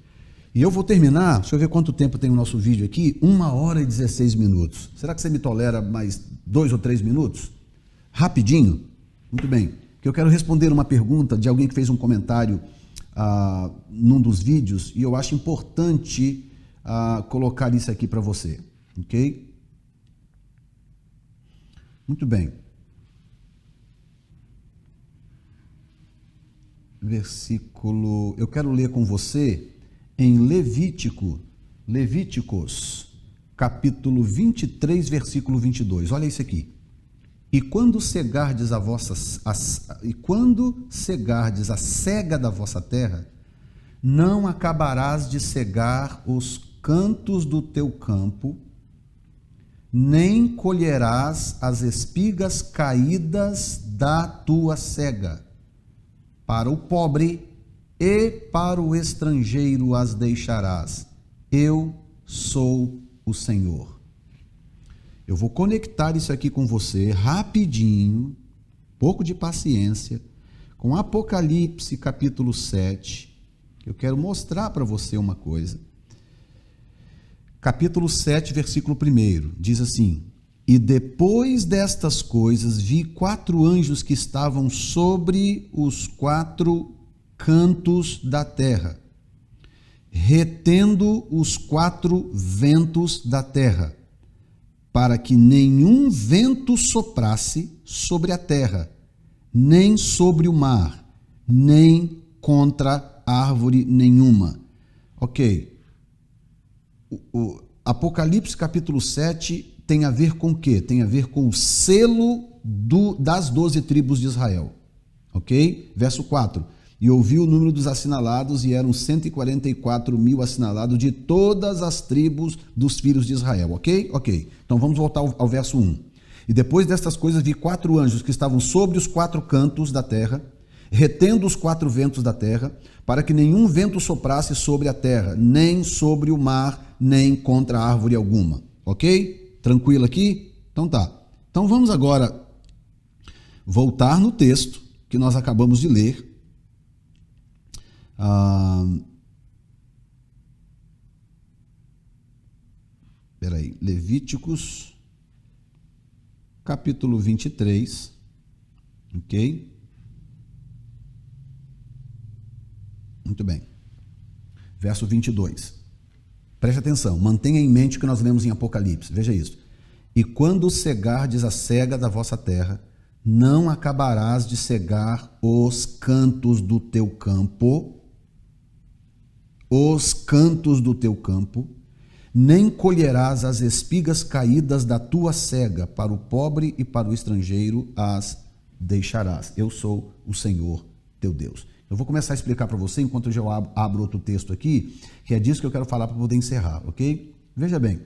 E eu vou terminar, deixa eu ver quanto tempo tem o nosso vídeo aqui, 1h16. Será que você me tolera mais 2 ou 3 minutos? Rapidinho? Muito bem. Que eu quero responder uma pergunta de alguém que fez um comentário num dos vídeos e eu acho importante colocar isso aqui para você, ok? Muito bem. Versículo, eu quero ler com você em Levíticos, capítulo 23, versículo 22. Olha isso aqui. E quando cegardes a cega da vossa terra, não acabarás de cegar os cantos do teu campo, nem colherás as espigas caídas da tua cega. Para o pobre e para o estrangeiro as deixarás. Eu sou o Senhor. Eu vou conectar isso aqui com você rapidinho, pouco de paciência, com Apocalipse capítulo 7. Eu quero mostrar para você uma coisa. Capítulo 7, versículo 1, diz assim: e depois destas coisas vi 4 anjos que estavam sobre os 4 cantos da terra, retendo os 4 ventos da terra, para que nenhum vento soprasse sobre a terra, nem sobre o mar, nem contra árvore nenhuma. Ok. O Apocalipse capítulo 7 tem a ver com o quê? Tem a ver com o selo das 12 tribos de Israel. Ok? Verso 4. E ouvi o número dos assinalados, e eram 144.000 assinalados de todas as tribos dos filhos de Israel. Ok? Ok. Então vamos voltar ao verso 1. E depois destas coisas vi 4 anjos que estavam sobre os 4 cantos da terra, retendo os 4 ventos da terra, para que nenhum vento soprasse sobre a terra, nem sobre o mar, nem contra árvore alguma. Ok? Tranquilo aqui? Então tá. Então vamos agora voltar no texto que nós acabamos de ler. Levíticos, capítulo 23, ok? Muito bem. Verso 22. Preste atenção, mantenha em mente o que nós lemos em Apocalipse, veja isso. E quando cegardes a cega da vossa terra, não acabarás de cegar os cantos do teu campo, nem colherás as espigas caídas da tua cega, para o pobre e para o estrangeiro as deixarás. Eu sou o Senhor teu Deus. Eu vou começar a explicar para você, enquanto eu já abro outro texto aqui, que é disso que eu quero falar para poder encerrar, ok? Veja bem,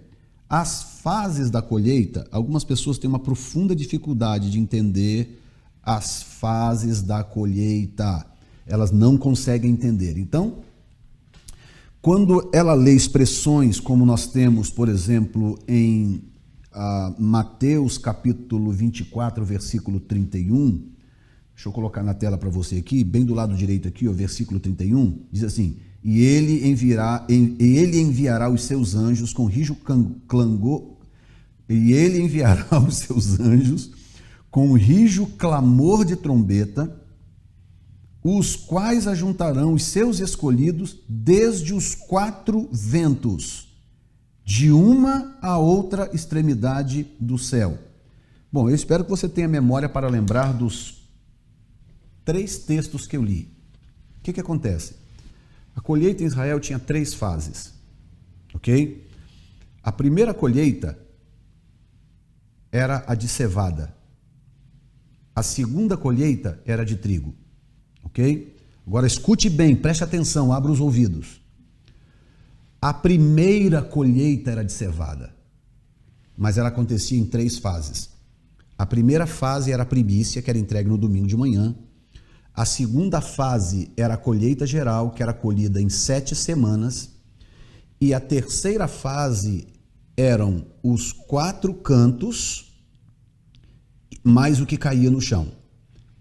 as fases da colheita, algumas pessoas têm uma profunda dificuldade de entender as fases da colheita. Elas não conseguem entender. Então, quando ela lê expressões como nós temos, por exemplo, em Mateus capítulo 24, versículo 31, deixa eu colocar na tela para você aqui, bem do lado direito aqui, o versículo 31, diz assim: E ele enviará os seus anjos com rijo clangor, e ele enviará os seus anjos com rijo clamor de trombeta, os quais ajuntarão os seus escolhidos desde os 4 ventos, de uma a outra extremidade do céu. Bom, eu espero que você tenha memória para lembrar dos 3 textos que eu li. O que acontece? A colheita em Israel tinha 3 fases, ok? A primeira colheita era a de cevada. A segunda colheita era de trigo, ok? Agora escute bem, preste atenção, abra os ouvidos. A primeira colheita era de cevada, mas ela acontecia em 3 fases. A primeira fase era a primícia, que era entregue no domingo de manhã. A segunda fase era a colheita geral, que era colhida em 7 semanas. E a terceira fase eram os 4 cantos, mais o que caía no chão.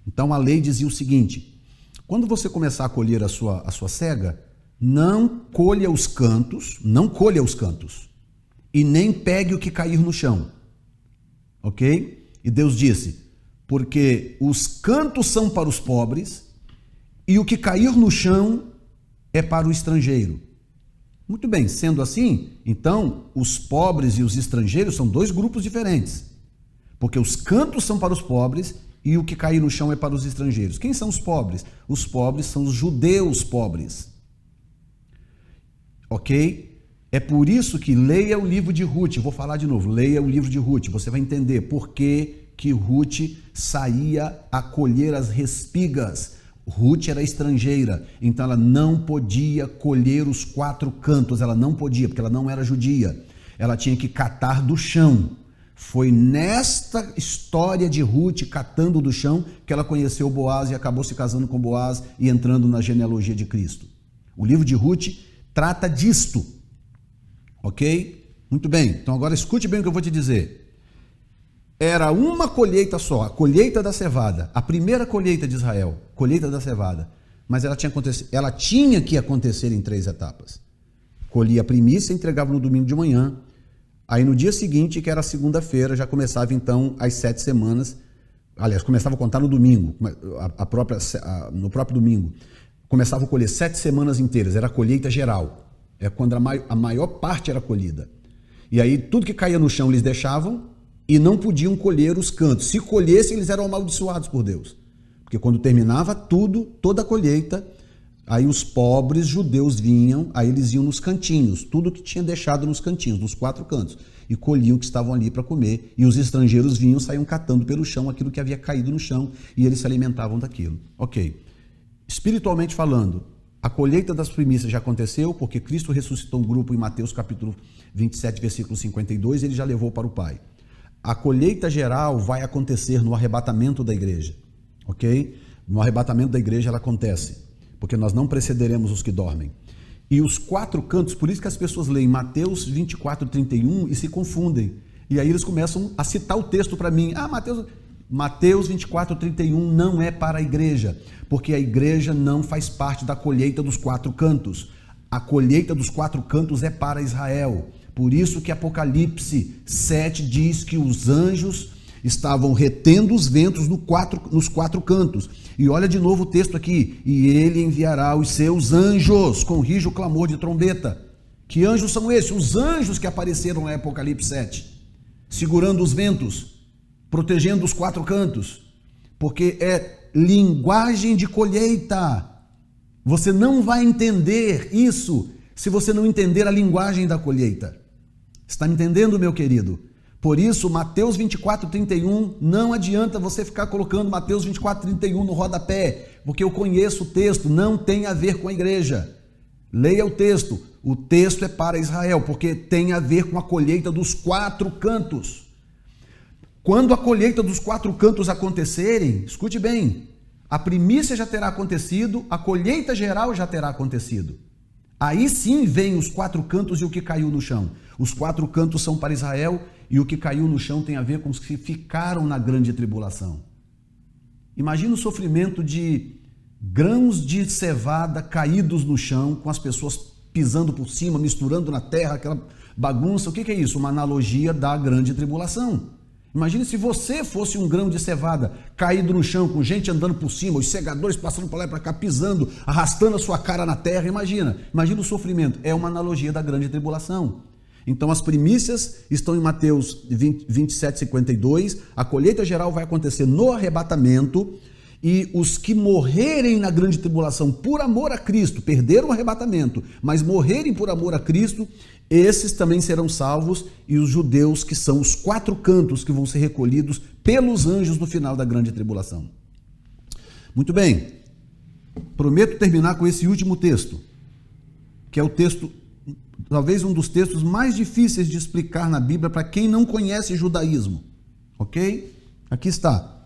Então a lei dizia o seguinte: quando você começar a colher a sua cega, não colha os cantos, e nem pegue o que cair no chão. Ok? E Deus disse: porque os cantos são para os pobres e o que cair no chão é para o estrangeiro. Muito bem, sendo assim, então os pobres e os estrangeiros são 2 grupos diferentes. Porque os cantos são para os pobres e o que cair no chão é para os estrangeiros. Quem são os pobres? Os pobres são os judeus pobres. Ok? É por isso que leia o livro de Ruth. Eu vou falar de novo. Leia o livro de Ruth. Você vai entender por que Ruth saía a colher as respigas. Ruth era estrangeira, então ela não podia colher os 4 cantos. Ela não podia, porque ela não era judia. Ela tinha que catar do chão. Foi nesta história de Ruth catando do chão que ela conheceu Boaz e acabou se casando com Boaz e entrando na genealogia de Cristo. O livro de Ruth trata disto, ok? Muito bem, então agora escute bem o que eu vou te dizer. Era uma colheita só, a colheita da cevada, a primeira colheita de Israel, colheita da cevada, mas ela tinha que acontecer em 3 etapas. Colhia a primícia e entregava no domingo de manhã. Aí no dia seguinte, que era segunda-feira, já começava então as 7 semanas, aliás, começava a contar no domingo, no próprio domingo. Começava a colher 7 semanas inteiras, era a colheita geral, é quando a maior parte era colhida. E aí tudo que caía no chão eles deixavam e não podiam colher os cantos. Se colhessem, eles eram amaldiçoados por Deus. Porque quando terminava toda a colheita, aí os pobres judeus vinham, aí eles iam nos cantinhos, tudo que tinha deixado nos cantinhos, nos 4 cantos, e colhiam o que estavam ali para comer, e os estrangeiros vinham, saíam catando pelo chão aquilo que havia caído no chão, e eles se alimentavam daquilo. Ok. Espiritualmente falando, a colheita das primícias já aconteceu, porque Cristo ressuscitou um grupo em Mateus capítulo 27, versículo 52, ele já levou para o Pai. A colheita geral vai acontecer no arrebatamento da igreja, ok? No arrebatamento da igreja ela acontece, porque nós não precederemos os que dormem. E os 4 cantos, por isso que as pessoas leem Mateus 24, 31 e se confundem. E aí eles começam a citar o texto para mim. Mateus 24, 31 não é para a igreja, porque a igreja não faz parte da colheita dos 4 cantos. A colheita dos 4 cantos é para Israel. Por isso que Apocalipse 7 diz que os anjos estavam retendo os ventos nos 4 cantos. E olha de novo o texto aqui. E ele enviará os seus anjos com rijo clamor de trombeta. Que anjos são esses? Os anjos que apareceram em Apocalipse 7, segurando os ventos, protegendo os 4 cantos. Porque é linguagem de colheita. Você não vai entender isso se você não entender a linguagem da colheita. Está me entendendo, meu querido? Por isso, Mateus 24, 31, não adianta você ficar colocando Mateus 24, 31 no rodapé, porque eu conheço o texto, não tem a ver com a igreja. Leia o texto. O texto é para Israel, porque tem a ver com a colheita dos 4 cantos. Quando a colheita dos 4 cantos acontecerem, escute bem, a primícia já terá acontecido, a colheita geral já terá acontecido. Aí sim vem os 4 cantos e o que caiu no chão. Os 4 cantos são para Israel e o que caiu no chão tem a ver com os que ficaram na grande tribulação. Imagina o sofrimento de grãos de cevada caídos no chão, com as pessoas pisando por cima, misturando na terra, aquela bagunça. O que é isso? Uma analogia da grande tribulação. Imagine se você fosse um grão de cevada caído no chão, com gente andando por cima, os segadores passando por lá e para cá, pisando, arrastando a sua cara na terra. Imagina o sofrimento. É uma analogia da grande tribulação. Então as primícias estão em Mateus 27, 52. A colheita geral vai acontecer no arrebatamento e os que morrerem na grande tribulação por amor a Cristo, perderam o arrebatamento, mas morrerem por amor a Cristo, esses também serão salvos, e os judeus, que são os 4 cantos que vão ser recolhidos pelos anjos no final da grande tribulação. Muito bem, prometo terminar com esse último texto, que é o texto, talvez um dos textos mais difíceis de explicar na Bíblia para quem não conhece judaísmo, ok? Aqui está.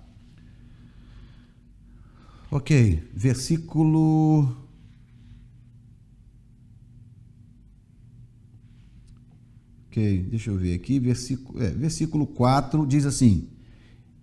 Ok, versículo... Ok, deixa eu ver aqui, versículo 4 diz assim: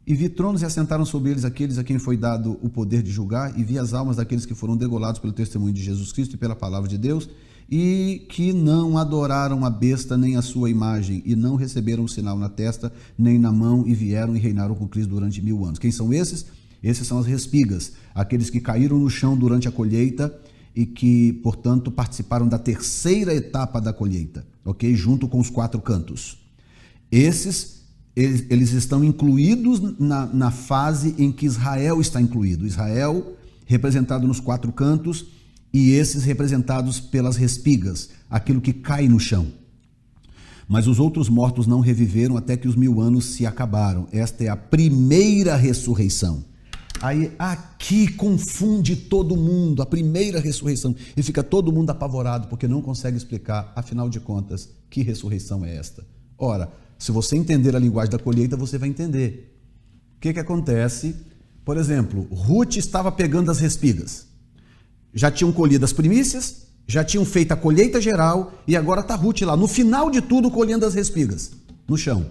E vi tronos e assentaram sobre eles aqueles a quem foi dado o poder de julgar, e vi as almas daqueles que foram degolados pelo testemunho de Jesus Cristo e pela palavra de Deus, e que não adoraram a besta nem a sua imagem, e não receberam o sinal na testa nem na mão, e vieram e reinaram com Cristo durante 1000 anos. Quem são esses? Esses são as respigas, aqueles que caíram no chão durante a colheita e que, portanto, participaram da terceira etapa da colheita, ok? Junto com os 4 cantos. Esses, eles estão incluídos na fase em que Israel está incluído. Israel representado nos 4 cantos e esses representados pelas respigas, aquilo que cai no chão. Mas os outros mortos não reviveram até que os 1000 anos se acabaram. Esta é a primeira ressurreição. Aí aqui confunde todo mundo, a primeira ressurreição, e fica todo mundo apavorado porque não consegue explicar, afinal de contas, que ressurreição é esta. Ora, se você entender a linguagem da colheita, você vai entender. O que acontece? Por exemplo, Ruth estava pegando as respigas, já tinham colhido as primícias, já tinham feito a colheita geral, e agora está Ruth lá, no final de tudo, colhendo as respigas, no chão.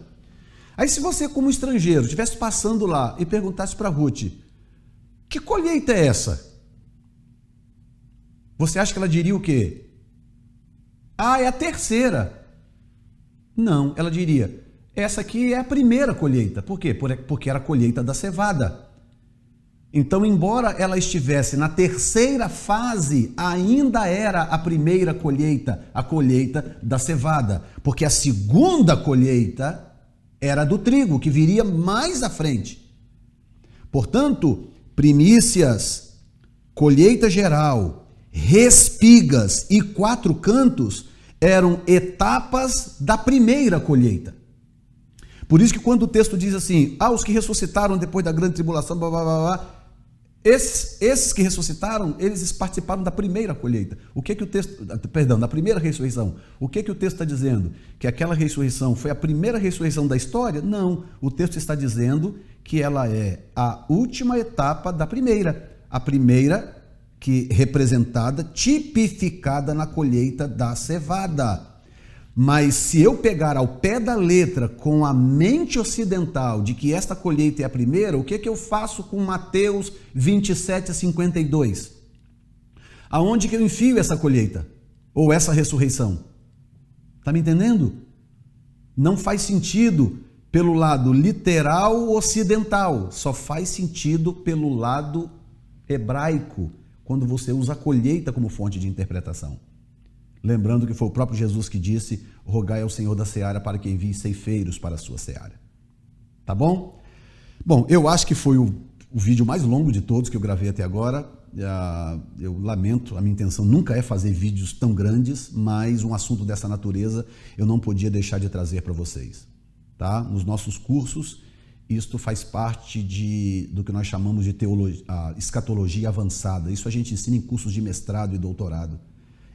Aí se você, como estrangeiro, estivesse passando lá e perguntasse para Ruth, que colheita é essa? Você acha que ela diria o quê? Ah, é a terceira. Não, ela diria, essa aqui é a primeira colheita. Por quê? Porque era a colheita da cevada. Então, embora ela estivesse na terceira fase, ainda era a primeira colheita, a colheita da cevada. Porque a segunda colheita era do trigo, que viria mais à frente. Portanto, primícias, colheita geral, respigas e 4 cantos eram etapas da primeira colheita. Por isso que quando o texto diz assim, os que ressuscitaram depois da grande tribulação, blá, blá, blá, blá, esses que ressuscitaram, eles participaram da primeira colheita. O que o texto, da primeira ressurreição. O que o texto está dizendo? Que aquela ressurreição foi a primeira ressurreição da história? Não, o texto está dizendo que ela é a última etapa da primeira. A primeira que representada, tipificada na colheita da cevada. Mas se eu pegar ao pé da letra com a mente ocidental de que esta colheita é a primeira, o que eu faço com Mateus 27, 52? Aonde que eu enfio essa colheita? Ou essa ressurreição? Está me entendendo? Não faz sentido pelo lado literal ocidental, só faz sentido pelo lado hebraico, quando você usa a colheita como fonte de interpretação. Lembrando que foi o próprio Jesus que disse, rogai ao Senhor da seara para que envie ceifeiros para a sua seara. Tá bom? Bom, eu acho que foi o vídeo mais longo de todos que eu gravei até agora. Eu lamento, a minha intenção nunca é fazer vídeos tão grandes, mas um assunto dessa natureza eu não podia deixar de trazer para vocês. Tá? Nos nossos cursos, isto faz parte do que nós chamamos de escatologia avançada. Isso a gente ensina em cursos de mestrado e doutorado.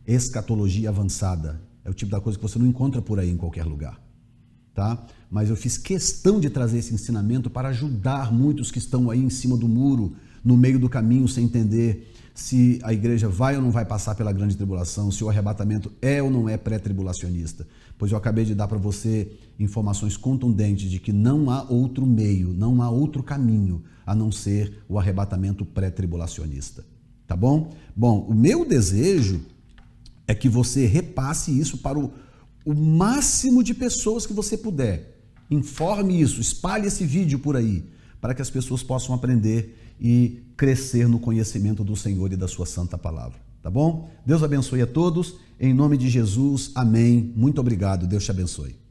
escatologia avançada. É o tipo da coisa que você não encontra por aí em qualquer lugar. Tá? Mas eu fiz questão de trazer esse ensinamento para ajudar muitos que estão aí em cima do muro, no meio do caminho, sem entender se a igreja vai ou não vai passar pela grande tribulação, se o arrebatamento é ou não é pré-tribulacionista. Pois eu acabei de dar para você informações contundentes de que não há outro meio, não há outro caminho a não ser o arrebatamento pré-tribulacionista. Tá bom? Bom, o meu desejo é que você repasse isso para o máximo de pessoas que você puder. Informe isso, espalhe esse vídeo por aí, para que as pessoas possam aprender e crescer no conhecimento do Senhor e da sua santa palavra. Tá bom? Deus abençoe a todos. Em nome de Jesus, amém. Muito obrigado. Deus te abençoe.